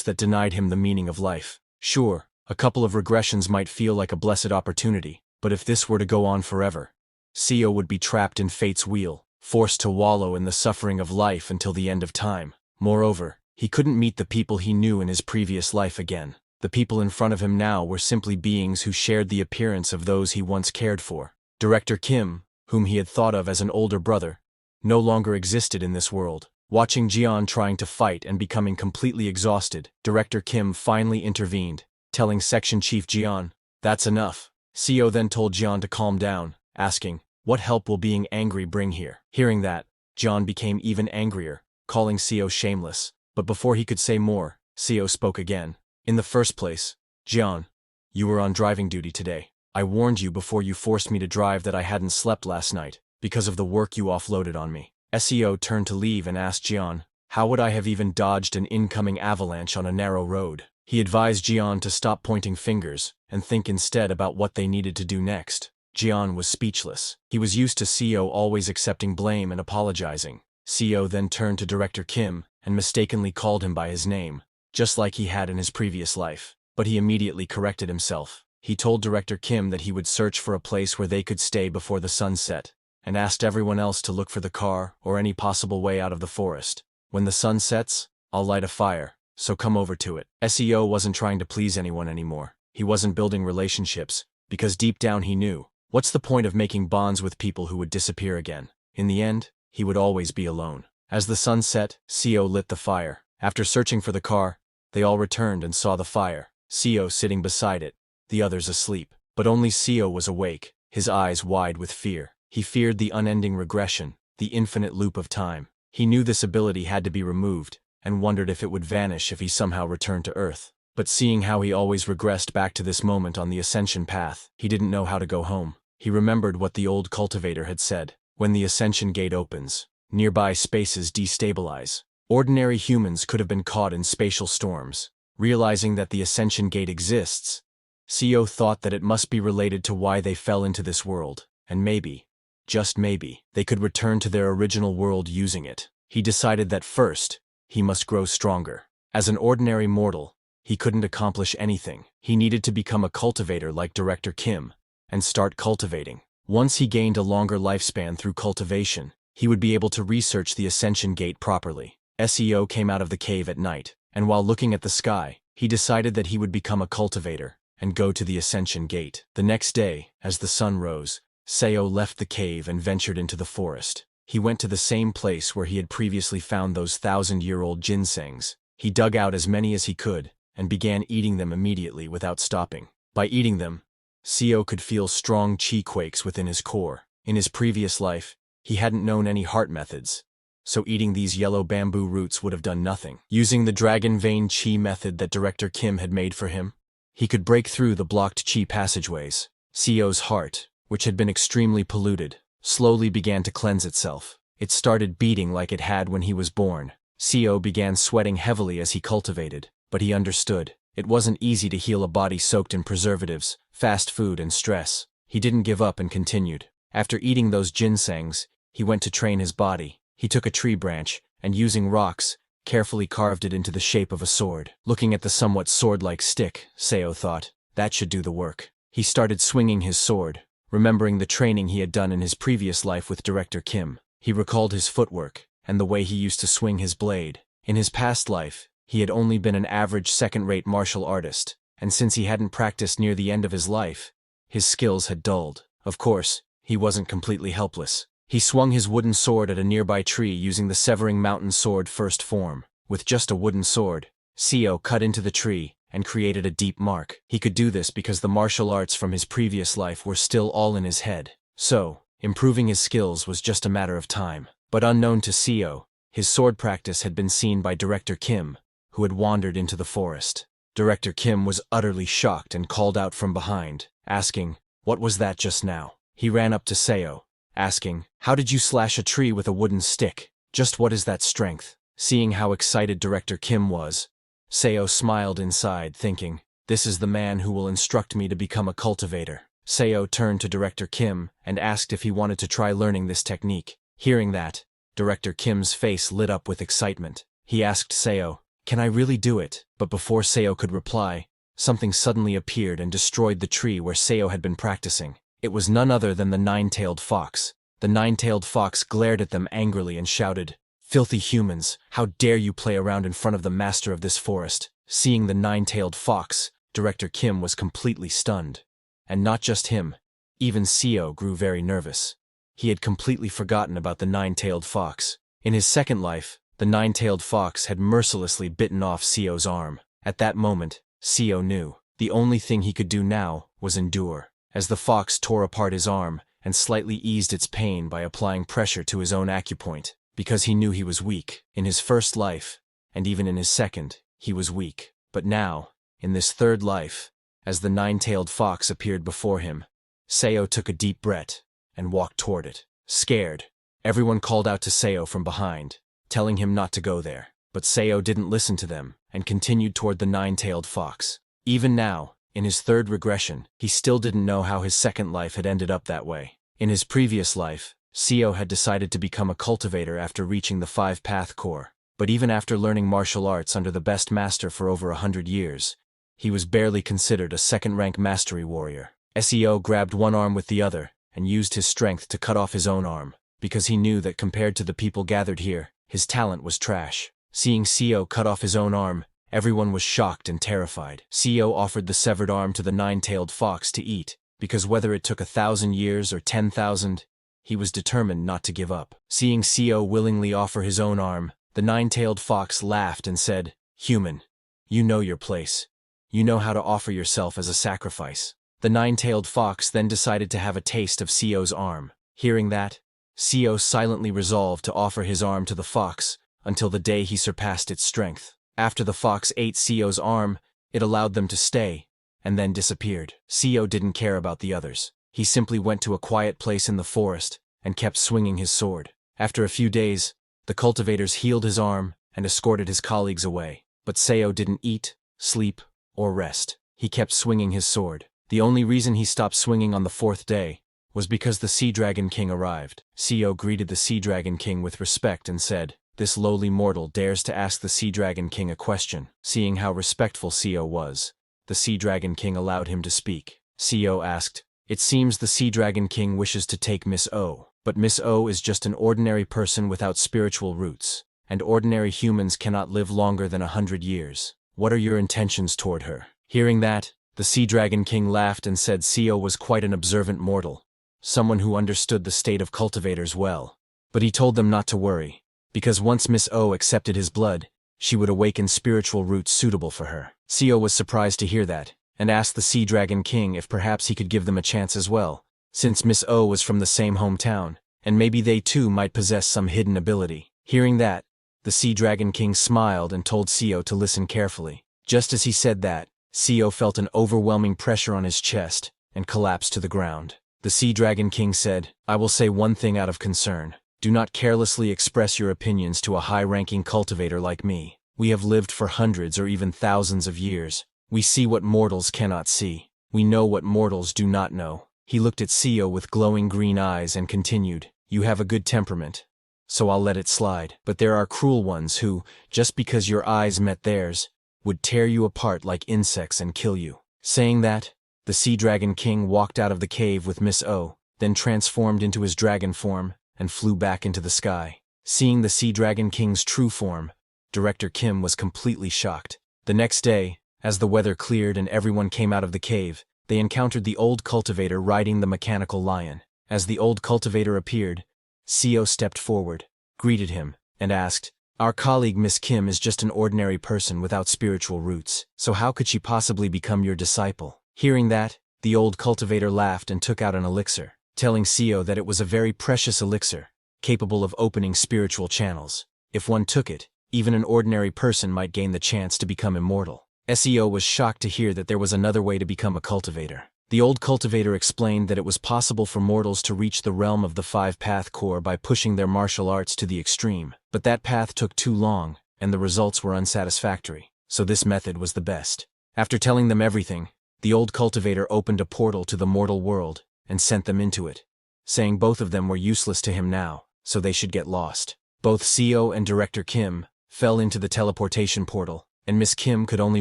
that denied him the meaning of life. Sure, a couple of regressions might feel like a blessed opportunity, but if this were to go on forever, Seo would be trapped in fate's wheel, forced to wallow in the suffering of life until the end of time. Moreover, he couldn't meet the people he knew in his previous life again. The people in front of him now were simply beings who shared the appearance of those he once cared for. Director Kim, whom he had thought of as an older brother, no longer existed in this world. Watching Jian trying to fight and becoming completely exhausted, Director Kim finally intervened, telling Section Chief Jian, "That's enough." Seo then told Jian to calm down, asking, "What help will being angry bring here?" Hearing that, Jian became even angrier, calling Seo shameless. But before he could say more, Seo spoke again. "In the first place, Jian, you were on driving duty today. I warned you before you forced me to drive that I hadn't slept last night, because of the work you offloaded on me." Seo turned to leave and asked Jian, "How would I have even dodged an incoming avalanche on a narrow road?" He advised Jian to stop pointing fingers and think instead about what they needed to do next. Jian was speechless. He was used to Seo always accepting blame and apologizing. Seo then turned to Director Kim and mistakenly called him by his name, just like he had in his previous life. But he immediately corrected himself. He told Director Kim that he would search for a place where they could stay before the sun set, and asked everyone else to look for the car or any possible way out of the forest. "When the sun sets, I'll light a fire, so come over to it." Seo wasn't trying to please anyone anymore. He wasn't building relationships, because deep down he knew, what's the point of making bonds with people who would disappear again? In the end, he would always be alone. As the sun set, Seo lit the fire. After searching for the car, they all returned and saw the fire, Seo sitting beside it, the others asleep. But only Seo was awake, his eyes wide with fear. He feared the unending regression, the infinite loop of time. He knew this ability had to be removed, and wondered if it would vanish if he somehow returned to Earth. But seeing how he always regressed back to this moment on the ascension path, he didn't know how to go home. He remembered what the old cultivator had said: when the ascension gate opens, nearby spaces destabilize. Ordinary humans could have been caught in spatial storms. Realizing that the ascension gate exists, Seo thought that it must be related to why they fell into this world, and maybe, just maybe, they could return to their original world using it. He decided that first, he must grow stronger. As an ordinary mortal, he couldn't accomplish anything. He needed to become a cultivator like Director Kim, and start cultivating. Once he gained a longer lifespan through cultivation, he would be able to research the ascension gate properly. Seo came out of the cave at night, and while looking at the sky, he decided that he would become a cultivator and go to the ascension gate. The next day, as the sun rose, Seo left the cave and ventured into the forest. He went to the same place where he had previously found those 1,000-year-old ginsengs. He dug out as many as he could and began eating them immediately without stopping. By eating them, Seo could feel strong chi quakes within his core. In his previous life, he hadn't known any heart methods, so eating these yellow bamboo roots would have done nothing. Using the dragon vein chi method that Director Kim had made for him, he could break through the blocked chi passageways. Seo's heart, which had been extremely polluted, slowly began to cleanse itself. It started beating like it had when he was born. Seo began sweating heavily as he cultivated, but he understood. It wasn't easy to heal a body soaked in preservatives, fast food, and stress. He didn't give up and continued. After eating those ginsengs, he went to train his body. He took a tree branch, and using rocks, carefully carved it into the shape of a sword. Looking at the somewhat sword-like stick, Seo thought, that should do the work. He started swinging his sword, remembering the training he had done in his previous life with Director Kim. He recalled his footwork, and the way he used to swing his blade. In his past life, he had only been an average second-rate martial artist, and since he hadn't practiced near the end of his life, his skills had dulled. Of course, he wasn't completely helpless. He swung his wooden sword at a nearby tree using the Severing Mountain Sword first form. With just a wooden sword, Seo cut into the tree and created a deep mark. He could do this because the martial arts from his previous life were still all in his head. So, improving his skills was just a matter of time. But unknown to Seo, his sword practice had been seen by Director Kim, who had wandered into the forest. Director Kim was utterly shocked and called out from behind, asking, "What was that just now?" He ran up to Seo, asking, "How did you slash a tree with a wooden stick? Just what is that strength?" Seeing how excited Director Kim was, Seo smiled inside, thinking, "This is the man who will instruct me to become a cultivator." Seo turned to Director Kim and asked if he wanted to try learning this technique. Hearing that, Director Kim's face lit up with excitement. He asked Seo, "Can I really do it?" But before Seo could reply, something suddenly appeared and destroyed the tree where Seo had been practicing. It was none other than the nine-tailed fox. The nine-tailed fox glared at them angrily and shouted, "Filthy humans, how dare you play around in front of the master of this forest?" Seeing the nine-tailed fox, Director Kim was completely stunned. And not just him, even Seo grew very nervous. He had completely forgotten about the nine-tailed fox. In his second life, the nine-tailed fox had mercilessly bitten off Seo's arm. At that moment, Seo knew the only thing he could do now was endure. As the fox tore apart his arm and slightly eased its pain by applying pressure to his own acupoint, because he knew he was weak. In his first life, and even in his second, he was weak. But now, in this third life, as the nine-tailed fox appeared before him, Seo took a deep breath and walked toward it. Scared, everyone called out to Seo from behind, telling him not to go there. But Seo didn't listen to them and continued toward the nine-tailed fox. Even now, in his third regression, he still didn't know how his second life had ended up that way. In his previous life, Seo had decided to become a cultivator after reaching the 5-path core. But even after learning martial arts under the best master for over 100 years, he was barely considered a second-rank mastery warrior. Seo grabbed one arm with the other and used his strength to cut off his own arm, because he knew that compared to the people gathered here, his talent was trash. Seeing Seo cut off his own arm, everyone was shocked and terrified. Seo offered the severed arm to the nine-tailed fox to eat, because whether it took 1,000 years or 10,000, he was determined not to give up. Seeing Seo willingly offer his own arm, the nine-tailed fox laughed and said, "Human, you know your place. You know how to offer yourself as a sacrifice." The nine-tailed fox then decided to have a taste of Seo's arm. Hearing that, Seo silently resolved to offer his arm to the fox until the day he surpassed its strength. After the fox ate Seo's arm, it allowed them to stay, and then disappeared. Seo didn't care about the others. He simply went to a quiet place in the forest and kept swinging his sword. After a few days, the cultivators healed his arm and escorted his colleagues away. But Seo didn't eat, sleep, or rest. He kept swinging his sword. The only reason he stopped swinging on the 4th day was because the Sea Dragon King arrived. Seo greeted the Sea Dragon King with respect and said, "This lowly mortal dares to ask the Sea Dragon King a question." Seeing how respectful Seo was, the Sea Dragon King allowed him to speak. Seo asked, "It seems the Sea Dragon King wishes to take Miss O, but Miss O is just an ordinary person without spiritual roots, and ordinary humans cannot live longer than 100 years. What are your intentions toward her?" Hearing that, the Sea Dragon King laughed and said Seo was quite an observant mortal, someone who understood the state of cultivators well. But he told them not to worry, because once Miss O accepted his blood, she would awaken spiritual roots suitable for her. Seo was surprised to hear that, and asked the Sea Dragon King if perhaps he could give them a chance as well, since Miss O was from the same hometown, and maybe they too might possess some hidden ability. Hearing that, the Sea Dragon King smiled and told Seo to listen carefully. Just as he said that, Seo felt an overwhelming pressure on his chest and collapsed to the ground. The Sea Dragon King said, I will say one thing out of concern. Do not carelessly express your opinions to a high-ranking cultivator like me. We have lived for hundreds or even thousands of years. We see what mortals cannot see. We know what mortals do not know. He looked at Seo with glowing green eyes and continued, You have a good temperament, so I'll let it slide. But there are cruel ones who, just because your eyes met theirs, would tear you apart like insects and kill you. Saying that, the Sea Dragon King walked out of the cave with Miss O, then transformed into his dragon form, and flew back into the sky. Seeing the Sea Dragon King's true form, Director Kim was completely shocked. The next day, as the weather cleared and everyone came out of the cave, they encountered the old cultivator riding the mechanical lion. As the old cultivator appeared, Seo stepped forward, greeted him, and asked, Our colleague Miss Kim is just an ordinary person without spiritual roots, so how could she possibly become your disciple? Hearing that, the old cultivator laughed and took out an elixir, telling Seo that it was a very precious elixir, capable of opening spiritual channels. If one took it, even an ordinary person might gain the chance to become immortal. Seo was shocked to hear that there was another way to become a cultivator. The old cultivator explained that it was possible for mortals to reach the realm of the five-path core by pushing their martial arts to the extreme, but that path took too long, and the results were unsatisfactory, so this method was the best. After telling them everything, the old cultivator opened a portal to the mortal world and sent them into it, saying both of them were useless to him now, so they should get lost. Both Seo and Director Kim fell into the teleportation portal, and Miss Kim could only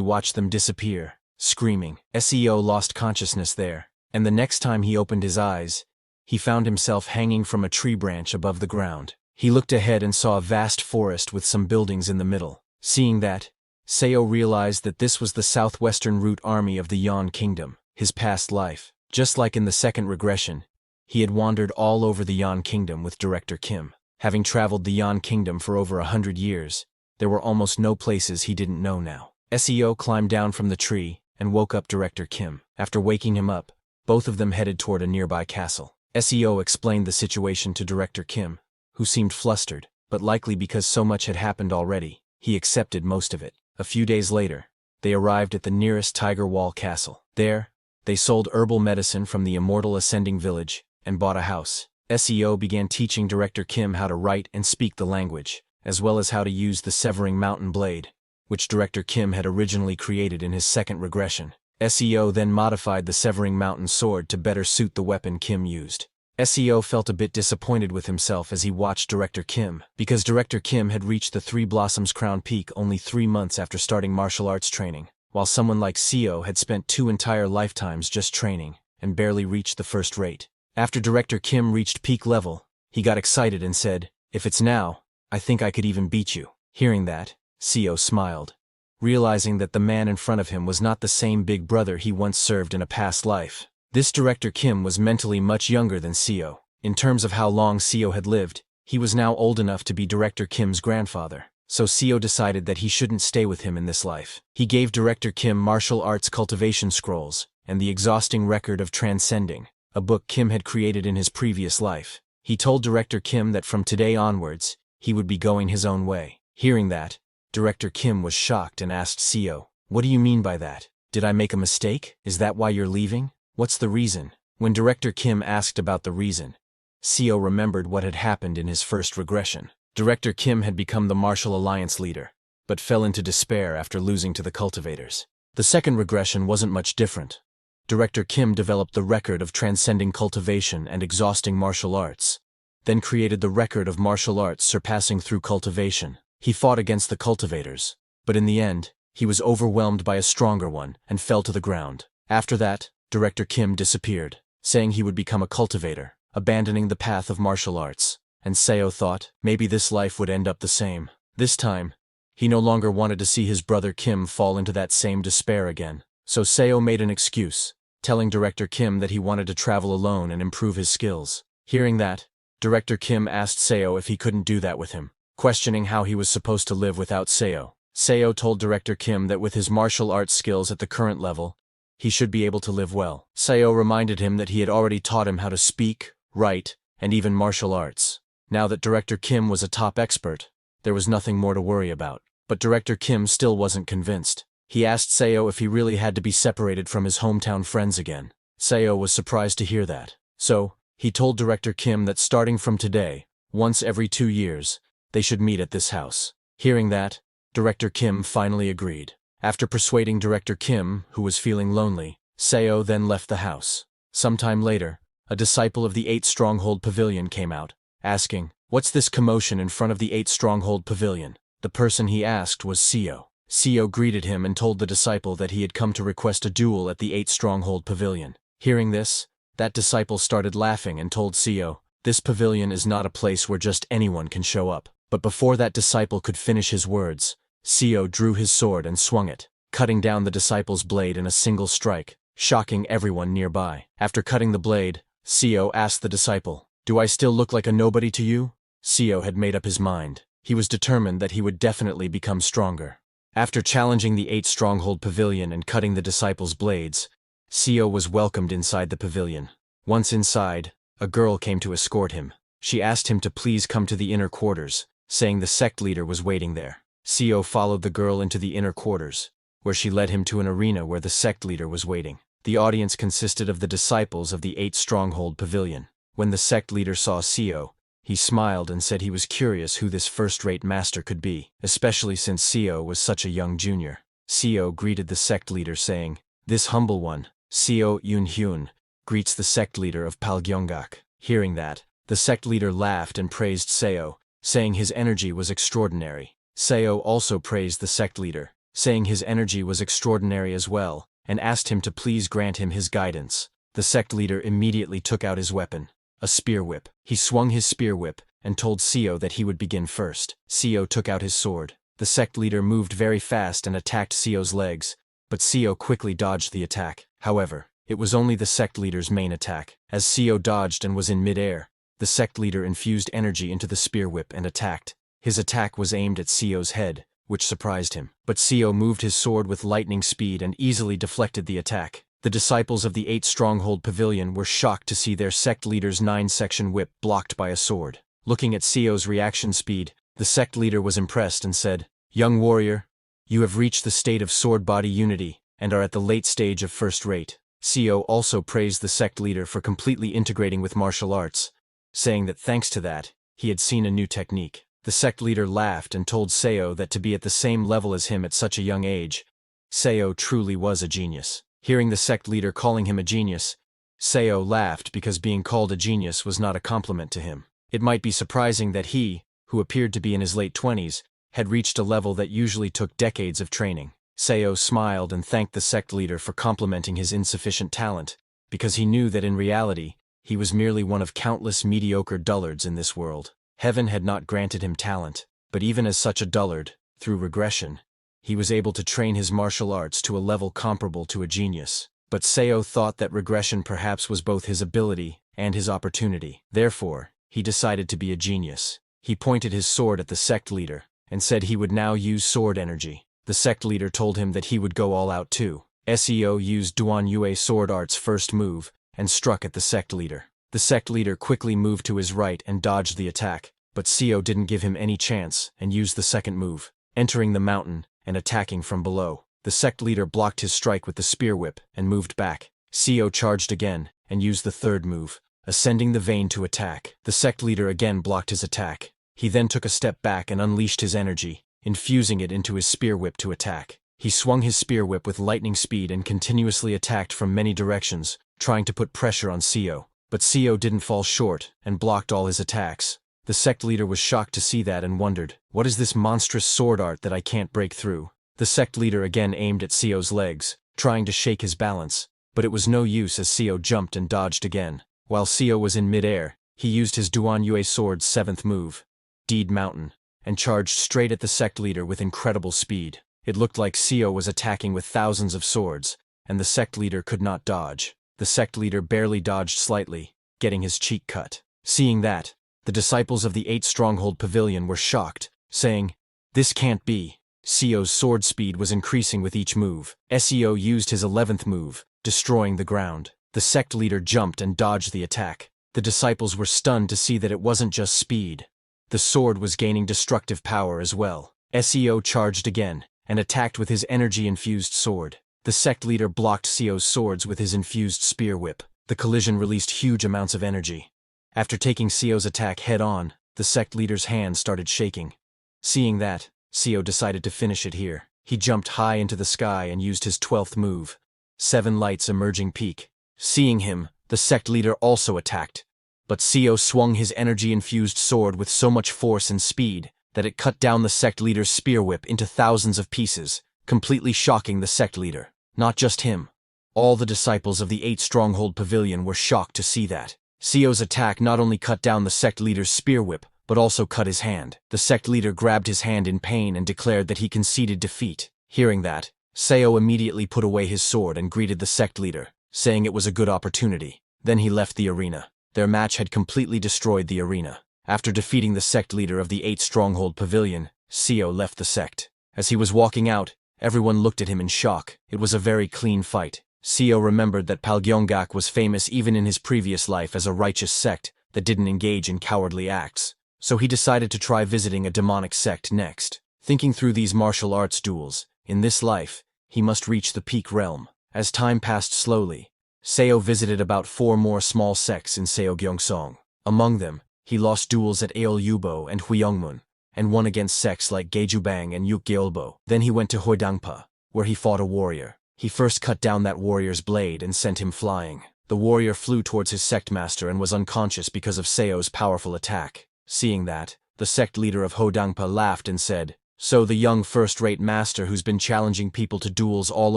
watch them disappear, screaming. Seo lost consciousness there, and the next time he opened his eyes, he found himself hanging from a tree branch above the ground. He looked ahead and saw a vast forest with some buildings in the middle. Seeing that, Seo realized that this was the southwestern root army of the Yan Kingdom, his past life. Just like in the second regression, he had wandered all over the Yan Kingdom with Director Kim. Having traveled the Yan Kingdom for over 100 years, there were almost no places he didn't know now. Seo climbed down from the tree and woke up Director Kim. After waking him up, both of them headed toward a nearby castle. Seo explained the situation to Director Kim, who seemed flustered, but likely because so much had happened already, he accepted most of it. A few days later, they arrived at the nearest Tiger Wall Castle. There, they sold herbal medicine from the immortal Ascending Village and bought a house. Seo began teaching Director Kim how to write and speak the language, as well as how to use the Severing Mountain Blade, which Director Kim had originally created in his second regression. Seo then modified the Severing Mountain Sword to better suit the weapon Kim used. Seo felt a bit disappointed with himself as he watched Director Kim, because Director Kim had reached the Three Blossoms Crown Peak only 3 months after starting martial arts training, while someone like Seo had spent 2 entire lifetimes just training and barely reached the first rate. After Director Kim reached peak level, he got excited and said, If it's now, I think I could even beat you. Hearing that, Seo smiled, realizing that the man in front of him was not the same big brother he once served in a past life. This Director Kim was mentally much younger than Seo. In terms of how long Seo had lived, he was now old enough to be Director Kim's grandfather, so Seo decided that he shouldn't stay with him in this life. He gave Director Kim martial arts cultivation scrolls and the exhausting record of transcending, a book Kim had created in his previous life. He told Director Kim that from today onwards, he would be going his own way. Hearing that, Director Kim was shocked and asked Seo, What do you mean by that? Did I make a mistake? Is that why you're leaving? What's the reason? When Director Kim asked about the reason, Seo remembered what had happened in his first regression. Director Kim had become the Martial Alliance leader, but fell into despair after losing to the cultivators. The second regression wasn't much different. Director Kim developed the record of transcending cultivation and exhausting martial arts, then created the record of martial arts surpassing through cultivation. He fought against the cultivators, but in the end, he was overwhelmed by a stronger one and fell to the ground. After that, Director Kim disappeared, saying he would become a cultivator, abandoning the path of martial arts, and Seo thought maybe this life would end up the same. This time, he no longer wanted to see his brother Kim fall into that same despair again, so Seo made an excuse, telling Director Kim that he wanted to travel alone and improve his skills. Hearing that, Director Kim asked Seo if he couldn't do that with him, questioning how he was supposed to live without Seo. Seo told Director Kim that with his martial arts skills at the current level, he should be able to live well. Seo reminded him that he had already taught him how to speak, write, and even martial arts. Now that Director Kim was a top expert, there was nothing more to worry about. But Director Kim still wasn't convinced. He asked Seo if he really had to be separated from his hometown friends again. Seo was surprised to hear that. So, he told Director Kim that starting from today, once every 2 years, they should meet at this house. Hearing that, Director Kim finally agreed. After persuading Director Kim, who was feeling lonely, Seo then left the house. Sometime later, a disciple of the 8 Stronghold Pavilion came out, asking, "What's this commotion in front of the 8 Stronghold Pavilion?" The person he asked was Seo. Seo greeted him and told the disciple that he had come to request a duel at the 8 Stronghold Pavilion. Hearing this, that disciple started laughing and told Seo, "This pavilion is not a place where just anyone can show up." But before that disciple could finish his words, Seo drew his sword and swung it, cutting down the disciple's blade in a single strike, shocking everyone nearby. After cutting the blade, Seo asked the disciple, "Do I still look like a nobody to you?" Seo had made up his mind. He was determined that he would definitely become stronger. After challenging the 8 Stronghold Pavilion and cutting the disciples' blades, Seo was welcomed inside the pavilion. Once inside, a girl came to escort him. She asked him to please come to the inner quarters, saying the sect leader was waiting there. Seo followed the girl into the inner quarters, where she led him to an arena where the sect leader was waiting. The audience consisted of the disciples of the 8 Stronghold Pavilion. When the sect leader saw Seo, he smiled and said he was curious who this first-rate master could be, especially since Seo was such a young junior. Seo greeted the sect leader saying, "This humble one, Seo Yun-hyun, greets the sect leader of Palgyeonggak." Hearing that, the sect leader laughed and praised Seo, saying his energy was extraordinary. Seo also praised the sect leader, saying his energy was extraordinary as well, and asked him to please grant him his guidance. The sect leader immediately took out his weapon, a spear whip. He swung his spear whip and told Seo that he would begin first. Seo took out his sword. The sect leader moved very fast and attacked Seo's legs, but Seo quickly dodged the attack. However, it was only the sect leader's main attack. As Seo dodged and was in mid-air, the sect leader infused energy into the spear whip and attacked. His attack was aimed at Seo's head, which surprised him. But Seo moved his sword with lightning speed and easily deflected the attack. The disciples of the 8 Stronghold Pavilion were shocked to see their sect leader's 9-section whip blocked by a sword. Looking at Seo's reaction speed, the sect leader was impressed and said, "Young warrior, you have reached the state of sword-body unity and are at the late stage of first rate." Seo also praised the sect leader for completely integrating with martial arts, saying that thanks to that, he had seen a new technique. The sect leader laughed and told Seo that to be at the same level as him at such a young age, Seo truly was a genius. Hearing the sect leader calling him a genius, Seo laughed because being called a genius was not a compliment to him. It might be surprising that he, who appeared to be in his late 20s, had reached a level that usually took decades of training. Seo smiled and thanked the sect leader for complimenting his insufficient talent, because he knew that in reality, he was merely one of countless mediocre dullards in this world. Heaven had not granted him talent, but even as such a dullard, through regression, he was able to train his martial arts to a level comparable to a genius. But Seo thought that regression perhaps was both his ability and his opportunity. Therefore, he decided to be a genius. He pointed his sword at the sect leader and said he would now use sword energy. The sect leader told him that he would go all out too. Seo used Duan Yue sword art's first move and struck at the sect leader. The sect leader quickly moved to his right and dodged the attack, but Seo didn't give him any chance and used the second move, entering the mountain and attacking from below. The sect leader blocked his strike with the spear whip and moved back. Seo charged again and used the third move, ascending the vein to attack. The sect leader again blocked his attack. He then took a step back and unleashed his energy, infusing it into his spear whip to attack. He swung his spear whip with lightning speed and continuously attacked from many directions, trying to put pressure on Seo. But Seo didn't fall short and blocked all his attacks. The sect leader was shocked to see that and wondered, "What is this monstrous sword art that I can't break through?" The sect leader again aimed at Seo's legs, trying to shake his balance, but it was no use as Seo jumped and dodged again. While Seo was in mid-air, he used his Duan Yue sword's 7th move, Deed Mountain, and charged straight at the sect leader with incredible speed. It looked like Seo was attacking with thousands of swords, and the sect leader could not dodge. The sect leader barely dodged slightly, getting his cheek cut. Seeing that, the disciples of the 8 Stronghold Pavilion were shocked, saying, "This can't be." Seo's sword speed was increasing with each move. Seo used his 11th move, destroying the ground. The sect leader jumped and dodged the attack. The disciples were stunned to see that it wasn't just speed. The sword was gaining destructive power as well. Seo charged again, and attacked with his energy-infused sword. The sect leader blocked Seo's swords with his infused spear whip. The collision released huge amounts of energy. After taking Seo's attack head-on, the sect leader's hand started shaking. Seeing that, Seo decided to finish it here. He jumped high into the sky and used his 12th move, 7 Lights Emerging Peak. Seeing him, the sect leader also attacked. But Seo swung his energy-infused sword with so much force and speed that it cut down the sect leader's spear whip into thousands of pieces, completely shocking the sect leader. Not just him. All the disciples of the 8 Stronghold Pavilion were shocked to see that. Seo's attack not only cut down the sect leader's spear whip, but also cut his hand. The sect leader grabbed his hand in pain and declared that he conceded defeat. Hearing that, Seo immediately put away his sword and greeted the sect leader, saying it was a good opportunity. Then he left the arena. Their match had completely destroyed the arena. After defeating the sect leader of the 8 Stronghold Pavilion, Seo left the sect. As he was walking out, everyone looked at him in shock. It was a very clean fight. Seo remembered that Palgyeongak was famous even in his previous life as a righteous sect that didn't engage in cowardly acts. So he decided to try visiting a demonic sect next. Thinking through these martial arts duels, in this life, he must reach the peak realm. As time passed slowly, Seo visited about 4 more small sects in Seogyeongsong. Among them, he lost duels at Aeol-yubo and Hwyeongmun, and won against sects like Gaejubang and Yukgyeolbo. Then he went to Hwodangpa, where he fought a warrior. He first cut down that warrior's blade and sent him flying. The warrior flew towards his sect master and was unconscious because of Seo's powerful attack. Seeing that, the sect leader of Hwodangpa laughed and said, "So the young first-rate master who's been challenging people to duels all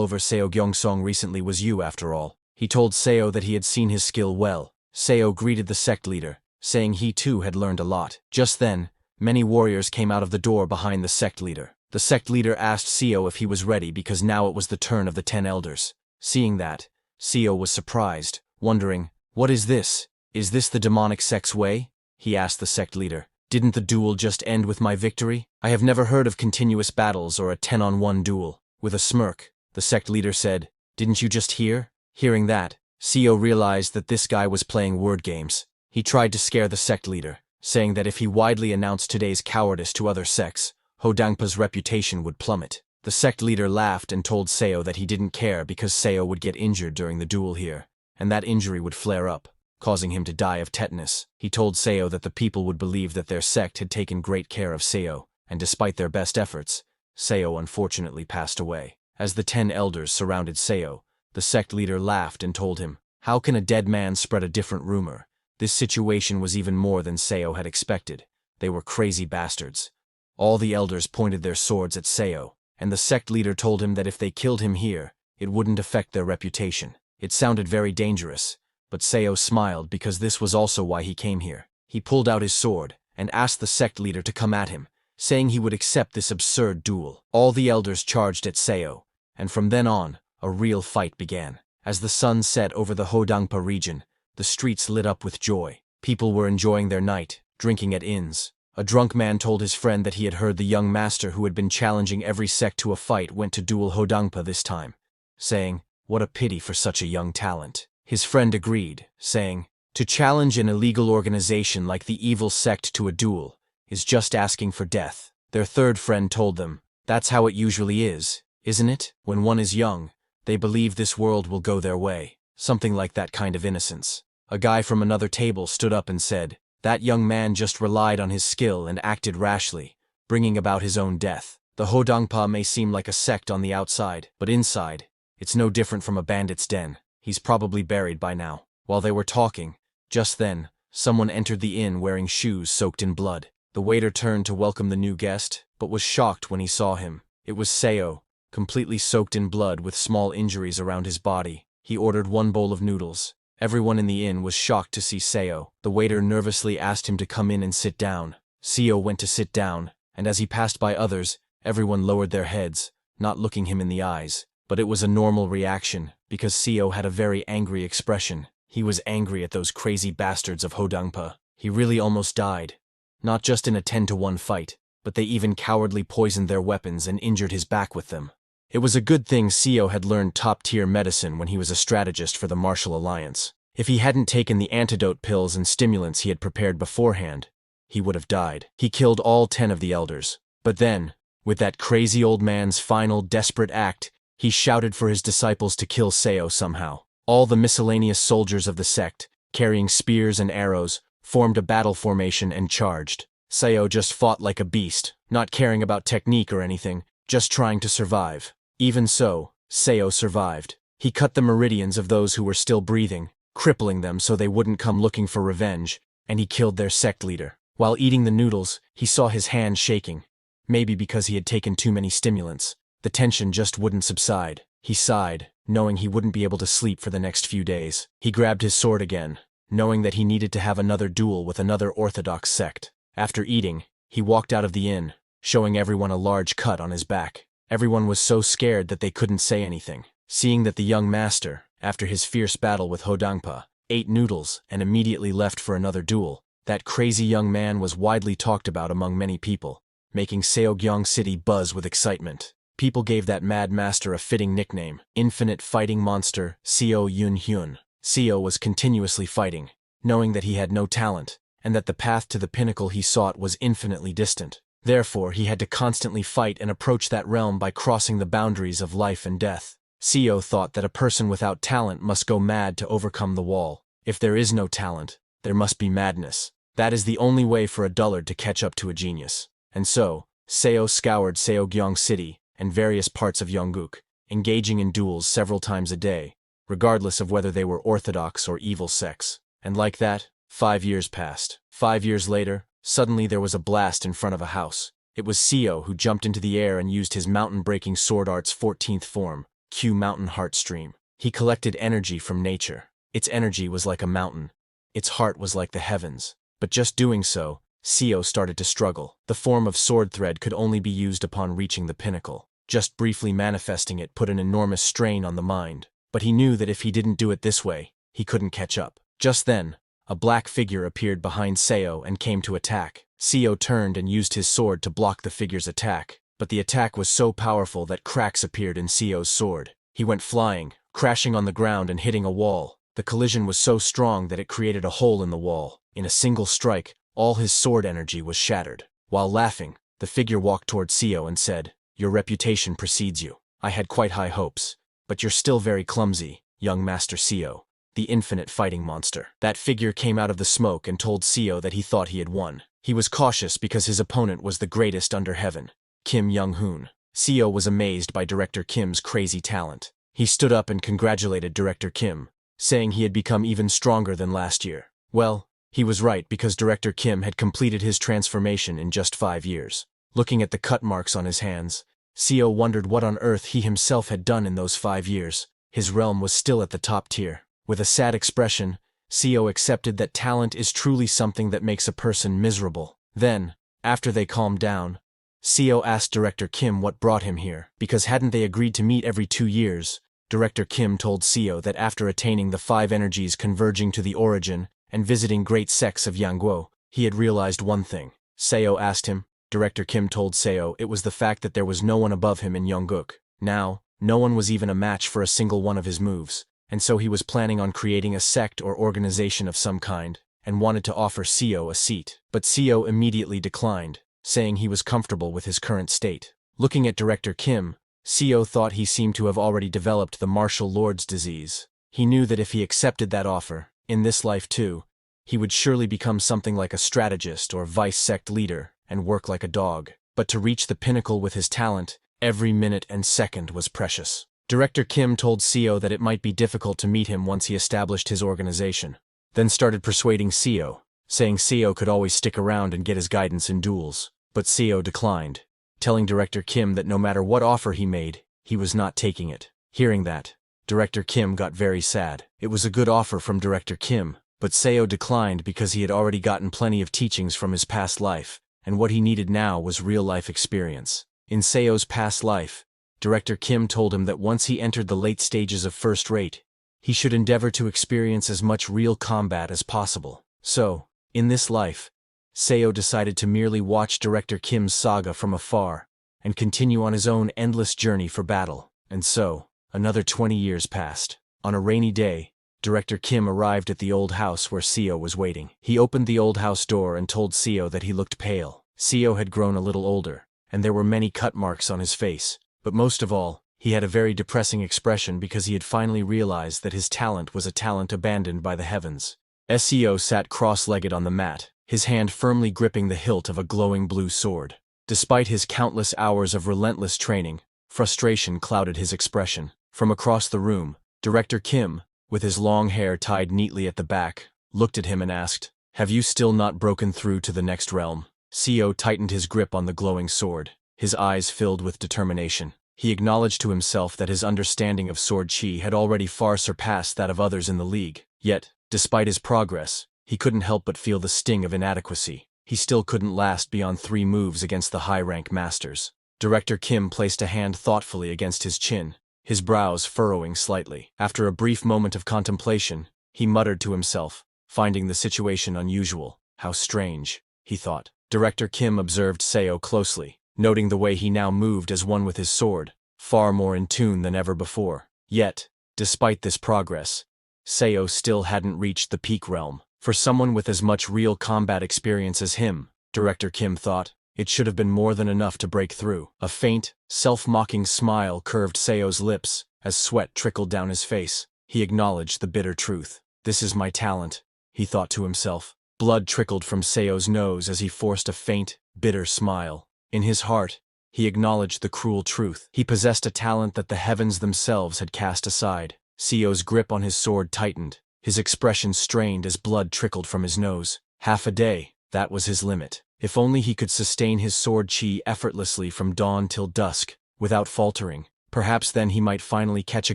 over Seogyeongsong recently was you after all." He told Seo that he had seen his skill well. Seo greeted the sect leader, saying he too had learned a lot. Just then, many warriors came out of the door behind the sect leader. The sect leader asked Seo if he was ready because now it was the turn of the 10 elders. Seeing that, Seo was surprised, wondering, "What is this? Is this the demonic sect's way?" He asked the sect leader, "Didn't the duel just end with my victory? I have never heard of continuous battles or a 10-on-1 duel." With a smirk, the sect leader said, "Didn't you just hear?" Hearing that, Seo realized that this guy was playing word games. He tried to scare the sect leader, saying that if he widely announced today's cowardice to other sects, Hwodangpa's reputation would plummet. The sect leader laughed and told Seo that he didn't care because Seo would get injured during the duel here, and that injury would flare up, causing him to die of tetanus. He told Seo that the people would believe that their sect had taken great care of Seo, and despite their best efforts, Seo unfortunately passed away. As the 10 elders surrounded Seo, the sect leader laughed and told him, "How can a dead man spread a different rumor?" This situation was even more than Seo had expected. They were crazy bastards. All the elders pointed their swords at Seo, and the sect leader told him that if they killed him here, it wouldn't affect their reputation. It sounded very dangerous, but Seo smiled because this was also why he came here. He pulled out his sword and asked the sect leader to come at him, saying he would accept this absurd duel. All the elders charged at Seo, and from then on, a real fight began. As the sun set over the Hwodangpa region, the streets lit up with joy. People were enjoying their night, drinking at inns. A drunk man told his friend that he had heard the young master who had been challenging every sect to a fight went to duel Hwodangpa this time, saying, "What a pity for such a young talent." His friend agreed, saying, "To challenge an illegal organization like the evil sect to a duel is just asking for death." Their third friend told them, "That's how it usually is, isn't it? When one is young, they believe this world will go their way." Something like that kind of innocence. A guy from another table stood up and said, "That young man just relied on his skill and acted rashly, bringing about his own death. The Hwodangpa may seem like a sect on the outside, but inside, it's no different from a bandit's den. He's probably buried by now." While they were talking, just then, someone entered the inn wearing shoes soaked in blood. The waiter turned to welcome the new guest, but was shocked when he saw him. It was Seo, completely soaked in blood with small injuries around his body. He ordered 1 bowl of noodles. Everyone in the inn was shocked to see Seo. The waiter nervously asked him to come in and sit down. Seo went to sit down, and as he passed by others, everyone lowered their heads, not looking him in the eyes. But it was a normal reaction, because Seo had a very angry expression. He was angry at those crazy bastards of Hwodangpa. He really almost died. Not just in a 10-to-1 fight, but they even cowardly poisoned their weapons and injured his back with them. It was a good thing Seo had learned top-tier medicine when he was a strategist for the Martial Alliance. If he hadn't taken the antidote pills and stimulants he had prepared beforehand, he would have died. He killed all 10 of the elders. But then, with that crazy old man's final, desperate act, he shouted for his disciples to kill Seo somehow. All the miscellaneous soldiers of the sect, carrying spears and arrows, formed a battle formation and charged. Seo just fought like a beast, not caring about technique or anything, just trying to survive. Even so, Seo survived. He cut the meridians of those who were still breathing, crippling them so they wouldn't come looking for revenge, and he killed their sect leader. While eating the noodles, he saw his hand shaking. Maybe because he had taken too many stimulants. The tension just wouldn't subside. He sighed, knowing he wouldn't be able to sleep for the next few days. He grabbed his sword again, knowing that he needed to have another duel with another orthodox sect. After eating, he walked out of the inn, showing everyone a large cut on his back. Everyone was so scared that they couldn't say anything. Seeing that the young master, after his fierce battle with Hodangpa, ate noodles and immediately left for another duel, that crazy young man was widely talked about among many people, making Seogyeong City buzz with excitement. People gave that mad master a fitting nickname, Infinite Fighting Monster Seo Yun-hyun. Seo was continuously fighting, knowing that he had no talent, and that the path to the pinnacle he sought was infinitely distant. Therefore, he had to constantly fight and approach that realm by crossing the boundaries of life and death. Seo thought that a person without talent must go mad to overcome the wall. If there is no talent, there must be madness. That is the only way for a dullard to catch up to a genius. And so, Seo scoured Seogyeong City and various parts of Yongguk, engaging in duels several times a day, regardless of whether they were orthodox or evil sects. And like that, 5 years passed. 5 years later, suddenly there was a blast in front of a house. It was Seo who jumped into the air and used his mountain-breaking sword art's 14th form, Q Mountain Heart Stream. He collected energy from nature. Its energy was like a mountain. Its heart was like the heavens. But just doing so, Seo started to struggle. The form of sword thread could only be used upon reaching the pinnacle. Just briefly manifesting it put an enormous strain on the mind. But he knew that if he didn't do it this way, he couldn't catch up. Just then, a black figure appeared behind Seo and came to attack. Seo turned and used his sword to block the figure's attack, but the attack was so powerful that cracks appeared in Seo's sword. He went flying, crashing on the ground and hitting a wall. The collision was so strong that it created a hole in the wall. In a single strike, all his sword energy was shattered. While laughing, the figure walked toward Seo and said, "Your reputation precedes you. I had quite high hopes, but you're still very clumsy, young Master Seo, the infinite fighting monster." That figure came out of the smoke and told Seo that he thought he had won. He was cautious because his opponent was the greatest under heaven, Kim Young-hoon. Seo was amazed by Director Kim's crazy talent. He stood up and congratulated Director Kim, saying he had become even stronger than last year. Well, he was right because Director Kim had completed his transformation in just 5 years. Looking at the cut marks on his hands, Seo wondered what on earth he himself had done in those 5 years. His realm was still at the top tier. With a sad expression, Seo accepted that talent is truly something that makes a person miserable. Then, after they calmed down, Seo asked Director Kim what brought him here, because hadn't they agreed to meet every 2 years? Director Kim told Seo that after attaining the 5 energies converging to the origin and visiting great sects of Yangguo, he had realized one thing. Seo asked him. Director Kim told Seo it was the fact that there was no one above him in Yongguk. Now, no one was even a match for a single one of his moves, and so he was planning on creating a sect or organization of some kind, and wanted to offer Seo a seat. But Seo immediately declined, saying he was comfortable with his current state. Looking at Director Kim, Seo thought he seemed to have already developed the martial lord's disease. He knew that if he accepted that offer, in this life too, he would surely become something like a strategist or vice-sect leader and work like a dog. But to reach the pinnacle with his talent, every minute and second was precious. Director Kim told Seo that it might be difficult to meet him once he established his organization, then started persuading Seo, saying Seo could always stick around and get his guidance in duels. But Seo declined, telling Director Kim that no matter what offer he made, he was not taking it. Hearing that, Director Kim got very sad. It was a good offer from Director Kim, but Seo declined because he had already gotten plenty of teachings from his past life, and what he needed now was real-life experience. In Seo's past life, Director Kim told him that once he entered the late stages of first rate, he should endeavor to experience as much real combat as possible. So, in this life, Seo decided to merely watch Director Kim's saga from afar and continue on his own endless journey for battle. And so, another 20 years passed. On a rainy day, Director Kim arrived at the old house where Seo was waiting. He opened the old house door and told Seo that he looked pale. Seo had grown a little older, and there were many cut marks on his face, but most of all, He had a very depressing expression because he had finally realized that his talent was a talent abandoned by the heavens. SEO sat cross-legged on the mat, his hand firmly gripping the hilt of a glowing blue sword. Despite his countless hours of relentless training, frustration clouded his expression. From across the room, Director Kim, with his long hair tied neatly at the back, looked at him and asked, "Have you still not broken through to the next realm?" SEO tightened his grip on the glowing sword, his eyes filled with determination. He acknowledged to himself that his understanding of sword chi had already far surpassed that of others in the league. Yet, despite his progress, he couldn't help but feel the sting of inadequacy. He still couldn't last beyond 3 moves against the high-rank masters. Director Kim placed a hand thoughtfully against his chin, his brows furrowing slightly. After a brief moment of contemplation, he muttered to himself, finding the situation unusual. How strange, he thought. Director Kim observed Seo closely, noting the way he now moved as one with his sword, far more in tune than ever before. Yet, despite this progress, Seo still hadn't reached the peak realm. For someone with as much real combat experience as him, Director Kim thought, it should have been more than enough to break through. A faint, self-mocking smile curved Seo's lips as sweat trickled down his face. He acknowledged the bitter truth. "This is my talent," he thought to himself. Blood trickled from Seo's nose as he forced a faint, bitter smile. In his heart, he acknowledged the cruel truth. He possessed a talent that the heavens themselves had cast aside. Seo's grip on his sword tightened, his expression strained as blood trickled from his nose. Half a day, that was his limit. If only he could sustain his sword chi effortlessly from dawn till dusk, without faltering, perhaps then he might finally catch a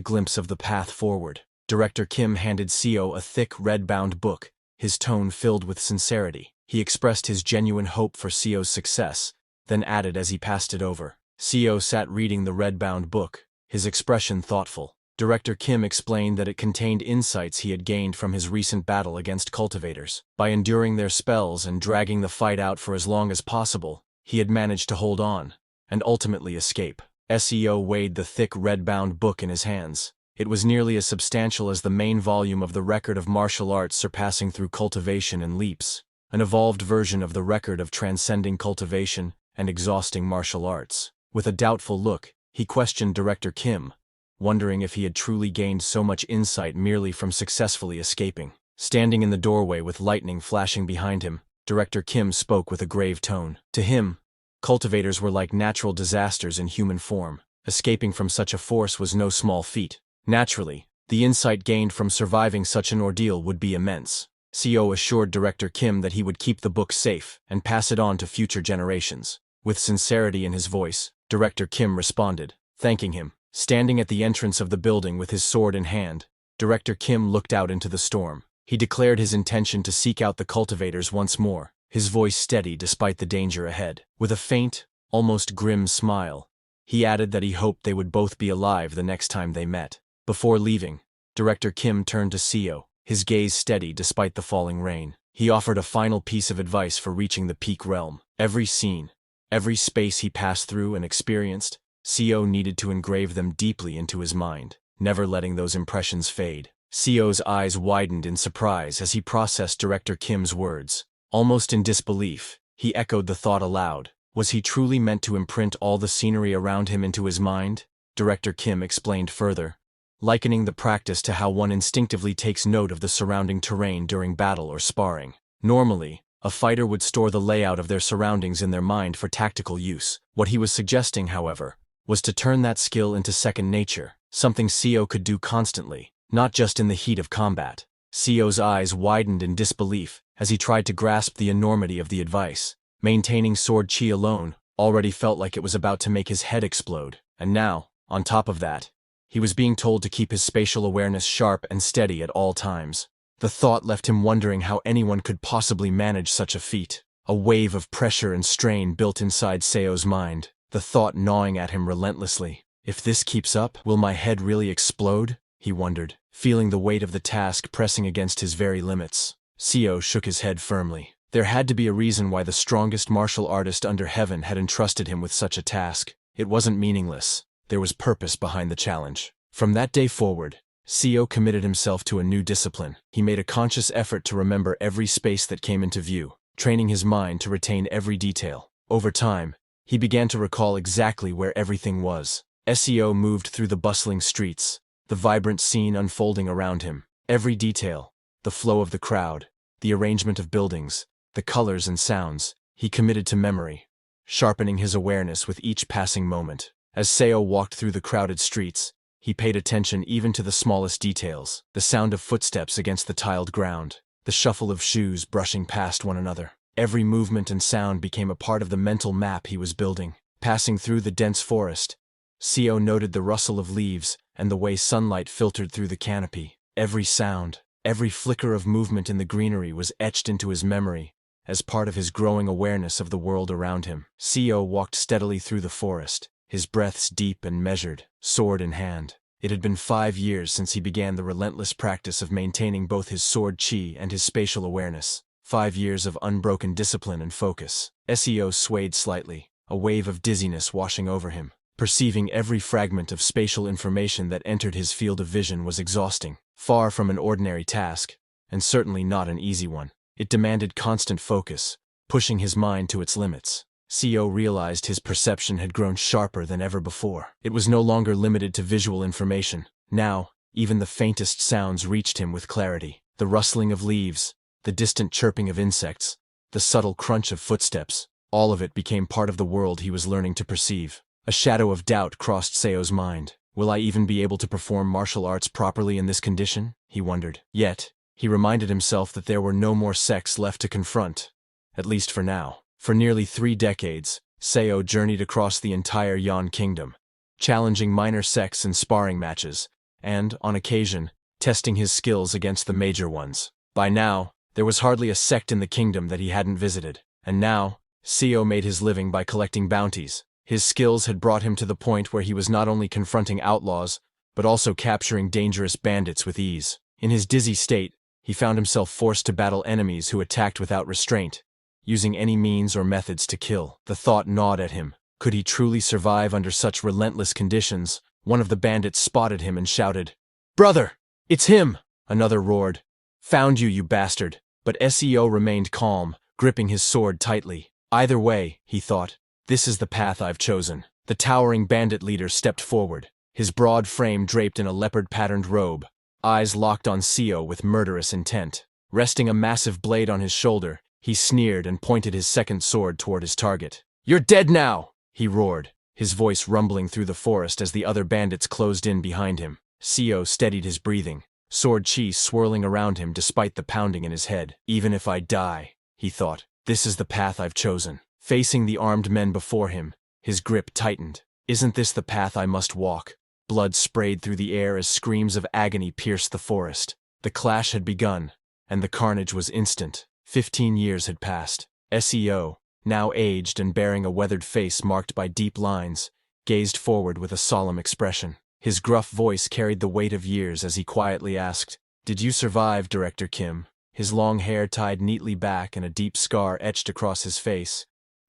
glimpse of the path forward. Director Kim handed Seo a thick red-bound book, his tone filled with sincerity. He expressed his genuine hope for Seo's success, then added as he passed it over. Seo sat reading the red-bound book, his expression thoughtful. Director Kim explained that it contained insights he had gained from his recent battle against cultivators. By enduring their spells and dragging the fight out for as long as possible, he had managed to hold on, and ultimately escape. SEO weighed the thick red-bound book in his hands. It was nearly as substantial as the main volume of the record of martial arts surpassing through cultivation and leaps, an evolved version of the record of transcending cultivation and exhausting martial arts. With a doubtful look, he questioned Director Kim, wondering if he had truly gained so much insight merely from successfully escaping. Standing in the doorway with lightning flashing behind him, Director Kim spoke with a grave tone. To him, cultivators were like natural disasters in human form. Escaping from such a force was no small feat. Naturally, the insight gained from surviving such an ordeal would be immense. Seo assured Director Kim that he would keep the book safe and pass it on to future generations. With sincerity in his voice, Director Kim responded, thanking him. Standing at the entrance of the building with his sword in hand, Director Kim looked out into the storm. He declared his intention to seek out the cultivators once more, his voice steady despite the danger ahead. With a faint, almost grim smile, he added that he hoped they would both be alive the next time they met. Before leaving, Director Kim turned to Seo, his gaze steady despite the falling rain. He offered a final piece of advice for reaching the peak realm. Every scene, every space he passed through and experienced, Seo needed to engrave them deeply into his mind, never letting those impressions fade. Seo's eyes widened in surprise as he processed Director Kim's words. Almost in disbelief, he echoed the thought aloud. Was he truly meant to imprint all the scenery around him into his mind? Director Kim explained further, likening the practice to how one instinctively takes note of the surrounding terrain during battle or sparring. Normally, a fighter would store the layout of their surroundings in their mind for tactical use. What he was suggesting, however, was to turn that skill into second nature, something Seo could do constantly, not just in the heat of combat. Seo's eyes widened in disbelief as he tried to grasp the enormity of the advice. Maintaining sword chi alone already felt like it was about to make his head explode, and now, on top of that, he was being told to keep his spatial awareness sharp and steady at all times. The thought left him wondering how anyone could possibly manage such a feat. A wave of pressure and strain built inside Seo's mind, the thought gnawing at him relentlessly. If this keeps up, will my head really explode? He wondered, feeling the weight of the task pressing against his very limits. Seo shook his head firmly. There had to be a reason why the strongest martial artist under heaven had entrusted him with such a task. It wasn't meaningless. There was purpose behind the challenge. From that day forward, Seo committed himself to a new discipline. He made a conscious effort to remember every space that came into view, training his mind to retain every detail. Over time, he began to recall exactly where everything was. SEO moved through the bustling streets, the vibrant scene unfolding around him. Every detail, the flow of the crowd, the arrangement of buildings, the colors and sounds, he committed to memory, sharpening his awareness with each passing moment. As Seo walked through the crowded streets, he paid attention even to the smallest details, the sound of footsteps against the tiled ground, the shuffle of shoes brushing past one another. Every movement and sound became a part of the mental map he was building. Passing through the dense forest, Seo noted the rustle of leaves and the way sunlight filtered through the canopy. Every sound, every flicker of movement in the greenery was etched into his memory as part of his growing awareness of the world around him. Seo walked steadily through the forest, his breaths deep and measured, sword in hand. It had been 5 years since he began the relentless practice of maintaining both his sword chi and his spatial awareness. 5 years of unbroken discipline and focus. Seo swayed slightly, a wave of dizziness washing over him. Perceiving every fragment of spatial information that entered his field of vision was exhausting. Far from an ordinary task, and certainly not an easy one. It demanded constant focus, pushing his mind to its limits. Seo realized his perception had grown sharper than ever before. It was no longer limited to visual information. Now, even the faintest sounds reached him with clarity. The rustling of leaves, the distant chirping of insects, the subtle crunch of footsteps, all of it became part of the world he was learning to perceive. A shadow of doubt crossed Seo's mind. Will I even be able to perform martial arts properly in this condition? He wondered. Yet, he reminded himself that there were no more sects left to confront, at least for now. For nearly 3 decades, Seo journeyed across the entire Yan Kingdom, challenging minor sects in sparring matches, and, on occasion, testing his skills against the major ones. By now, there was hardly a sect in the kingdom that he hadn't visited, and now, Seo made his living by collecting bounties. His skills had brought him to the point where he was not only confronting outlaws, but also capturing dangerous bandits with ease. In his dizzy state, he found himself forced to battle enemies who attacked without restraint, using any means or methods to kill. The thought gnawed at him. Could he truly survive under such relentless conditions? One of the bandits spotted him and shouted, "Brother! It's him!" Another roared, "Found you, you bastard!" But Seo remained calm, gripping his sword tightly. Either way, he thought, this is the path I've chosen. The towering bandit leader stepped forward, his broad frame draped in a leopard-patterned robe, eyes locked on Seo with murderous intent. Resting a massive blade on his shoulder, he sneered and pointed his second sword toward his target. "You're dead now!" he roared, his voice rumbling through the forest as the other bandits closed in behind him. Seo steadied his breathing, sword chi swirling around him despite the pounding in his head. Even if I die, he thought, this is the path I've chosen. Facing the armed men before him, his grip tightened. Isn't this the path I must walk? Blood sprayed through the air as screams of agony pierced the forest. The clash had begun, and the carnage was instant. 15 years had passed. Seo, now aged and bearing a weathered face marked by deep lines, gazed forward with a solemn expression. His gruff voice carried the weight of years as he quietly asked, "Did you survive, Director Kim?" His long hair tied neatly back and a deep scar etched across his face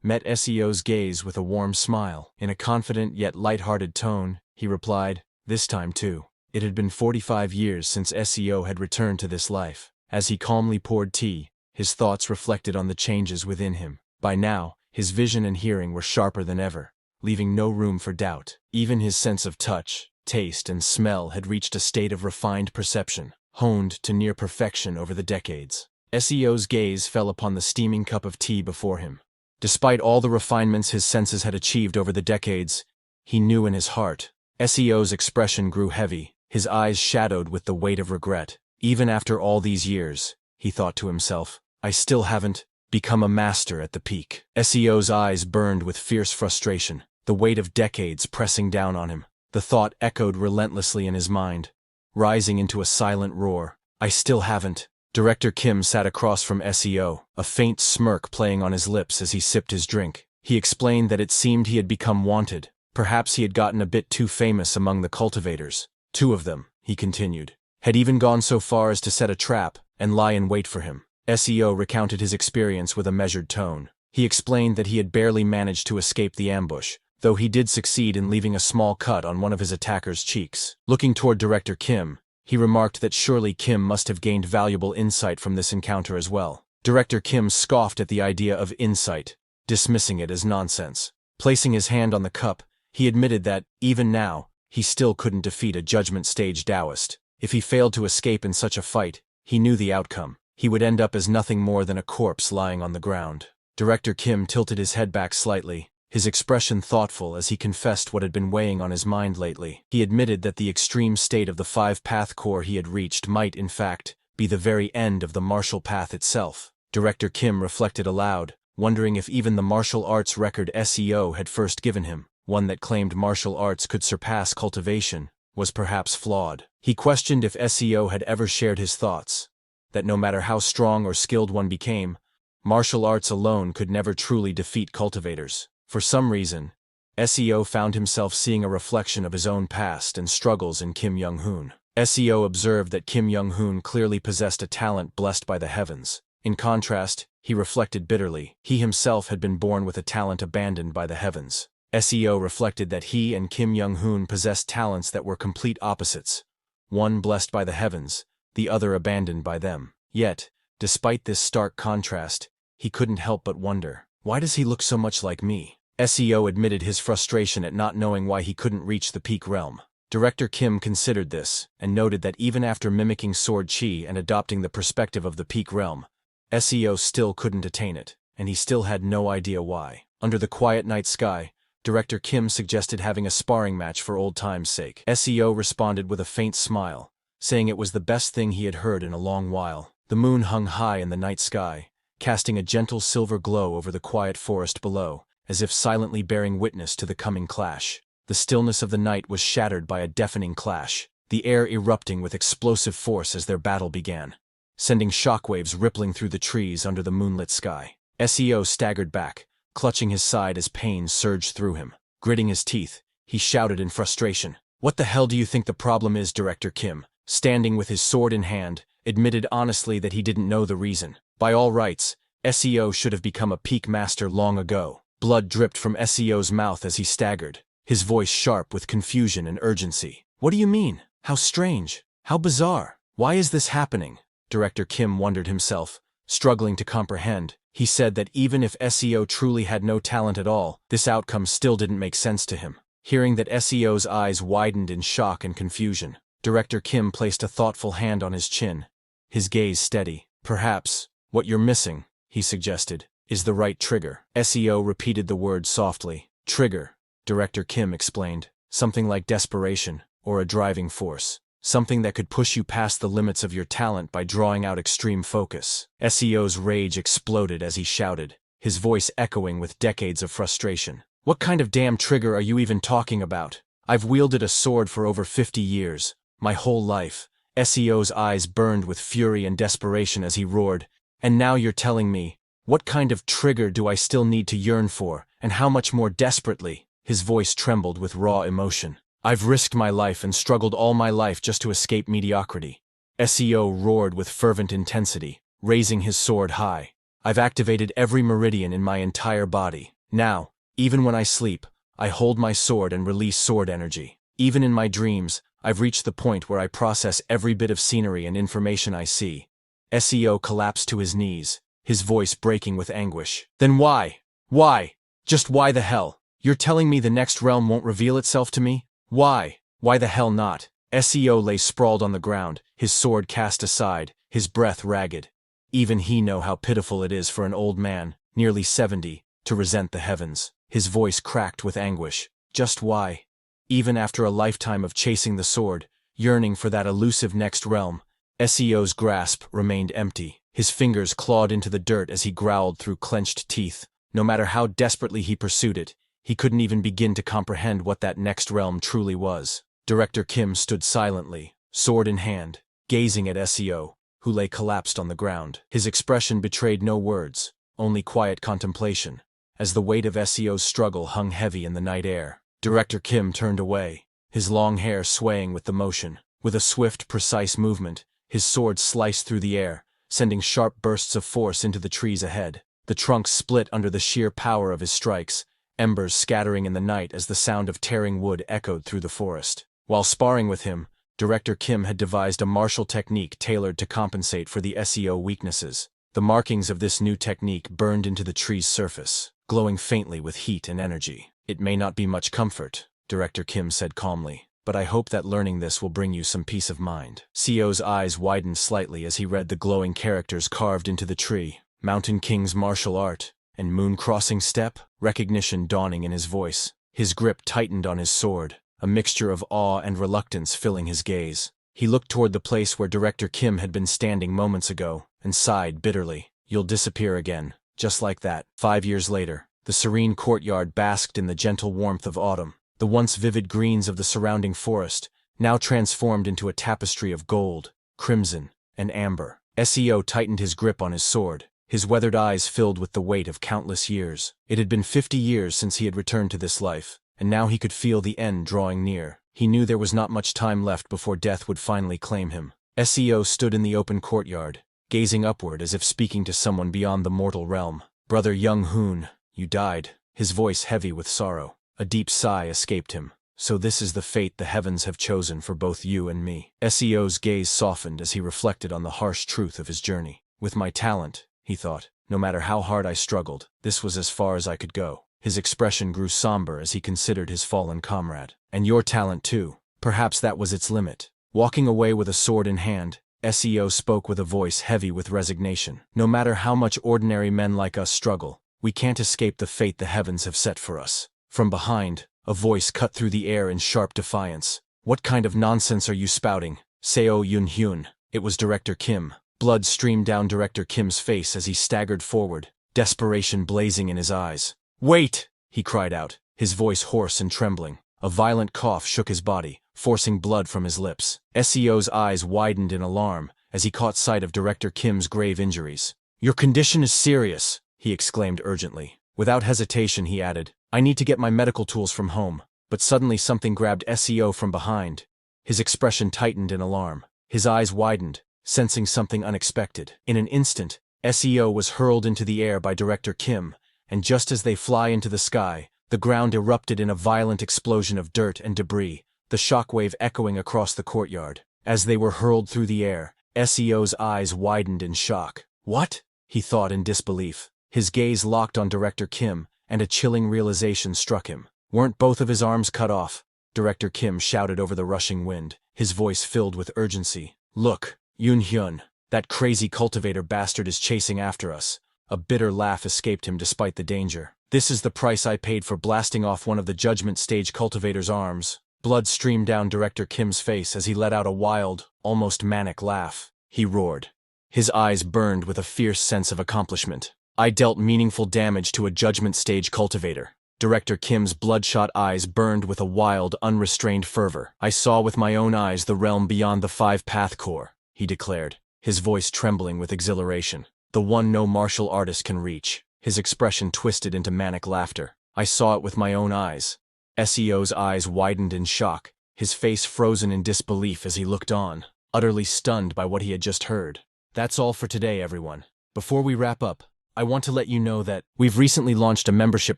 met Seo's gaze with a warm smile. In a confident yet light-hearted tone, he replied, "This time too." It had been 45 years since Seo had returned to this life. As he calmly poured tea, his thoughts reflected on the changes within him. By now, his vision and hearing were sharper than ever, leaving no room for doubt. Even his sense of touch, taste, and smell had reached a state of refined perception, honed to near perfection over the decades. Seo's gaze fell upon the steaming cup of tea before him. Despite all the refinements his senses had achieved over the decades, he knew in his heart. Seo's expression grew heavy, his eyes shadowed with the weight of regret. Even after all these years, he thought to himself, I still haven't become a master at the peak. Seo's eyes burned with fierce frustration, the weight of decades pressing down on him. The thought echoed relentlessly in his mind, rising into a silent roar. I still haven't. Director Kim sat across from Seo, a faint smirk playing on his lips as he sipped his drink. He explained that it seemed he had become wanted. Perhaps he had gotten a bit too famous among the cultivators. 2 of them, he continued, had even gone so far as to set a trap and lie in wait for him. Seo recounted his experience with a measured tone. He explained that he had barely managed to escape the ambush, though he did succeed in leaving a small cut on one of his attacker's cheeks. Looking toward Director Kim, he remarked that surely Kim must have gained valuable insight from this encounter as well. Director Kim scoffed at the idea of insight, dismissing it as nonsense. Placing his hand on the cup, He admitted that, even now, he still couldn't defeat a judgment stage Taoist. If he failed to escape in such a fight, he knew the outcome. He would end up as nothing more than a corpse lying on the ground. Director Kim tilted his head back slightly, his expression thoughtful as he confessed what had been weighing on his mind lately. He admitted that the extreme state of the five-path core he had reached might, in fact, be the very end of the martial path itself. Director Kim reflected aloud, wondering if even the martial arts record SEO had first given him, one that claimed martial arts could surpass cultivation, was perhaps flawed. He questioned if SEO had ever shared his thoughts, that no matter how strong or skilled one became, martial arts alone could never truly defeat cultivators. For some reason, SEO found himself seeing a reflection of his own past and struggles in Kim Young-hoon. SEO observed that Kim Young-hoon clearly possessed a talent blessed by the heavens. In contrast, he reflected bitterly, he himself had been born with a talent abandoned by the heavens. SEO reflected that he and Kim Young-hoon possessed talents that were complete opposites, one blessed by the heavens, the other abandoned by them. Yet, despite this stark contrast, he couldn't help but wonder, why does he look so much like me? SEO admitted his frustration at not knowing why he couldn't reach the peak realm. Director Kim considered this, and noted that even after mimicking sword chi and adopting the perspective of the peak realm, SEO still couldn't attain it, and he still had no idea why. Under the quiet night sky, Director Kim suggested having a sparring match for old time's sake. SEO responded with a faint smile, saying it was the best thing he had heard in a long while. The moon hung high in the night sky, casting a gentle silver glow over the quiet forest below, as if silently bearing witness to the coming clash. The stillness of the night was shattered by a deafening clash, the air erupting with explosive force as their battle began, sending shockwaves rippling through the trees under the moonlit sky. SEO staggered back, clutching his side as pain surged through him. Gritting his teeth, he shouted in frustration, "What the hell do you think the problem is?" Director Kim, standing with his sword in hand, admitted honestly that he didn't know the reason. By all rights, SEO should have become a peak master long ago. Blood dripped from SEO's mouth as he staggered, his voice sharp with confusion and urgency. "What do you mean? How strange. How bizarre. Why is this happening?" Director Kim wondered himself, struggling to comprehend. He said that even if SEO truly had no talent at all, this outcome still didn't make sense to him. Hearing that, SEO's eyes widened in shock and confusion. Director Kim placed a thoughtful hand on his chin, his gaze steady. "Perhaps, what you're missing," he suggested, "is the right trigger." SEO repeated the word softly. "Trigger," Director Kim explained. "Something like desperation, or a driving force. Something that could push you past the limits of your talent by drawing out extreme focus." SEO's rage exploded as he shouted, his voice echoing with decades of frustration. "What kind of damn trigger are you even talking about? I've wielded a sword for over 50 years, my whole life." SEO's eyes burned with fury and desperation as he roared, "And now you're telling me, what kind of trigger do I still need to yearn for, and how much more desperately?" His voice trembled with raw emotion. "I've risked my life and struggled all my life just to escape mediocrity." SEO roared with fervent intensity, raising his sword high. "I've activated every meridian in my entire body. Now, even when I sleep, I hold my sword and release sword energy. Even in my dreams, I've reached the point where I process every bit of scenery and information I see." SEO collapsed to his knees, his voice breaking with anguish. "Then why? Why? Just why the hell? You're telling me the next realm won't reveal itself to me? Why? Why the hell not?" SEO lay sprawled on the ground, his sword cast aside, his breath ragged. Even he knew how pitiful it is for an old man, nearly 70, to resent the heavens. His voice cracked with anguish. Just why? Even after a lifetime of chasing the sword, yearning for that elusive next realm, SEO's grasp remained empty. His fingers clawed into the dirt as he growled through clenched teeth. No matter how desperately he pursued it, he couldn't even begin to comprehend what that next realm truly was. Director Kim stood silently, sword in hand, gazing at SEO, who lay collapsed on the ground. His expression betrayed no words, only quiet contemplation, as the weight of SEO's struggle hung heavy in the night air. Director Kim turned away, his long hair swaying with the motion. With a swift, precise movement, his sword sliced through the air, sending sharp bursts of force into the trees ahead. The trunks split under the sheer power of his strikes, embers scattering in the night as the sound of tearing wood echoed through the forest. While sparring with him, Director Kim had devised a martial technique tailored to compensate for the SEO weaknesses. The markings of this new technique burned into the tree's surface, glowing faintly with heat and energy. It may not be much comfort, Director Kim said calmly, but I hope that learning this will bring you some peace of mind. CEO's eyes widened slightly as he read the glowing characters carved into the tree. Mountain King's martial art, and moon crossing step, recognition dawning in his voice. His grip tightened on his sword, a mixture of awe and reluctance filling his gaze. He looked toward the place where Director Kim had been standing moments ago, and sighed bitterly. You'll disappear again, just like that. 5 years later, the serene courtyard basked in the gentle warmth of autumn. The once vivid greens of the surrounding forest, now transformed into a tapestry of gold, crimson, and amber. SEO tightened his grip on his sword, his weathered eyes filled with the weight of countless years. It had been 50 years since he had returned to this life, and now he could feel the end drawing near. He knew there was not much time left before death would finally claim him. SEO stood in the open courtyard, gazing upward as if speaking to someone beyond the mortal realm. Brother Young Hoon, you died, his voice heavy with sorrow. A deep sigh escaped him. So this is the fate the heavens have chosen for both you and me. SEO's gaze softened as he reflected on the harsh truth of his journey. With my talent, he thought, no matter how hard I struggled, this was as far as I could go. His expression grew somber as he considered his fallen comrade. And your talent too. Perhaps that was its limit. Walking away with a sword in hand, SEO spoke with a voice heavy with resignation. No matter how much ordinary men like us struggle, we can't escape the fate the heavens have set for us. From behind, a voice cut through the air in sharp defiance. What kind of nonsense are you spouting, Seo Yun-hyun? It was Director Kim. Blood streamed down Director Kim's face as he staggered forward, desperation blazing in his eyes. Wait! He cried out, his voice hoarse and trembling. A violent cough shook his body, forcing blood from his lips. SEO's eyes widened in alarm as he caught sight of Director Kim's grave injuries. Your condition is serious, he exclaimed urgently. Without hesitation he added, I need to get my medical tools from home. But suddenly something grabbed SEO from behind. His expression tightened in alarm. His eyes widened, sensing something unexpected. In an instant, SEO was hurled into the air by Director Kim, and just as they fly into the sky, the ground erupted in a violent explosion of dirt and debris, the shockwave echoing across the courtyard. As they were hurled through the air, SEO's eyes widened in shock. What? He thought in disbelief. His gaze locked on Director Kim, and a chilling realization struck him. Weren't both of his arms cut off? Director Kim shouted over the rushing wind, his voice filled with urgency. Look, Yoon-hyun, that crazy cultivator bastard is chasing after us. A bitter laugh escaped him despite the danger. This is the price I paid for blasting off one of the judgment stage cultivator's arms. Blood streamed down Director Kim's face as he let out a wild, almost manic laugh. He roared. His eyes burned with a fierce sense of accomplishment. I dealt meaningful damage to a judgment stage cultivator. Director Kim's bloodshot eyes burned with a wild, unrestrained fervor. I saw with my own eyes the realm beyond the 5-path core, he declared, his voice trembling with exhilaration. The one no martial artist can reach. His expression twisted into manic laughter. I saw it with my own eyes. SEO's eyes widened in shock, his face frozen in disbelief as he looked on, utterly stunned by what he had just heard. That's all for today, everyone. Before we wrap up, I want to let you know that we've recently launched a membership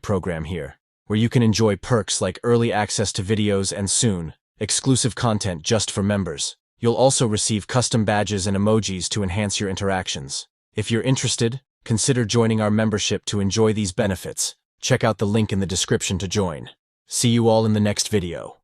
program here, where you can enjoy perks like early access to videos and soon, exclusive content just for members. You'll also receive custom badges and emojis to enhance your interactions. If you're interested, consider joining our membership to enjoy these benefits. Check out the link in the description to join. See you all in the next video.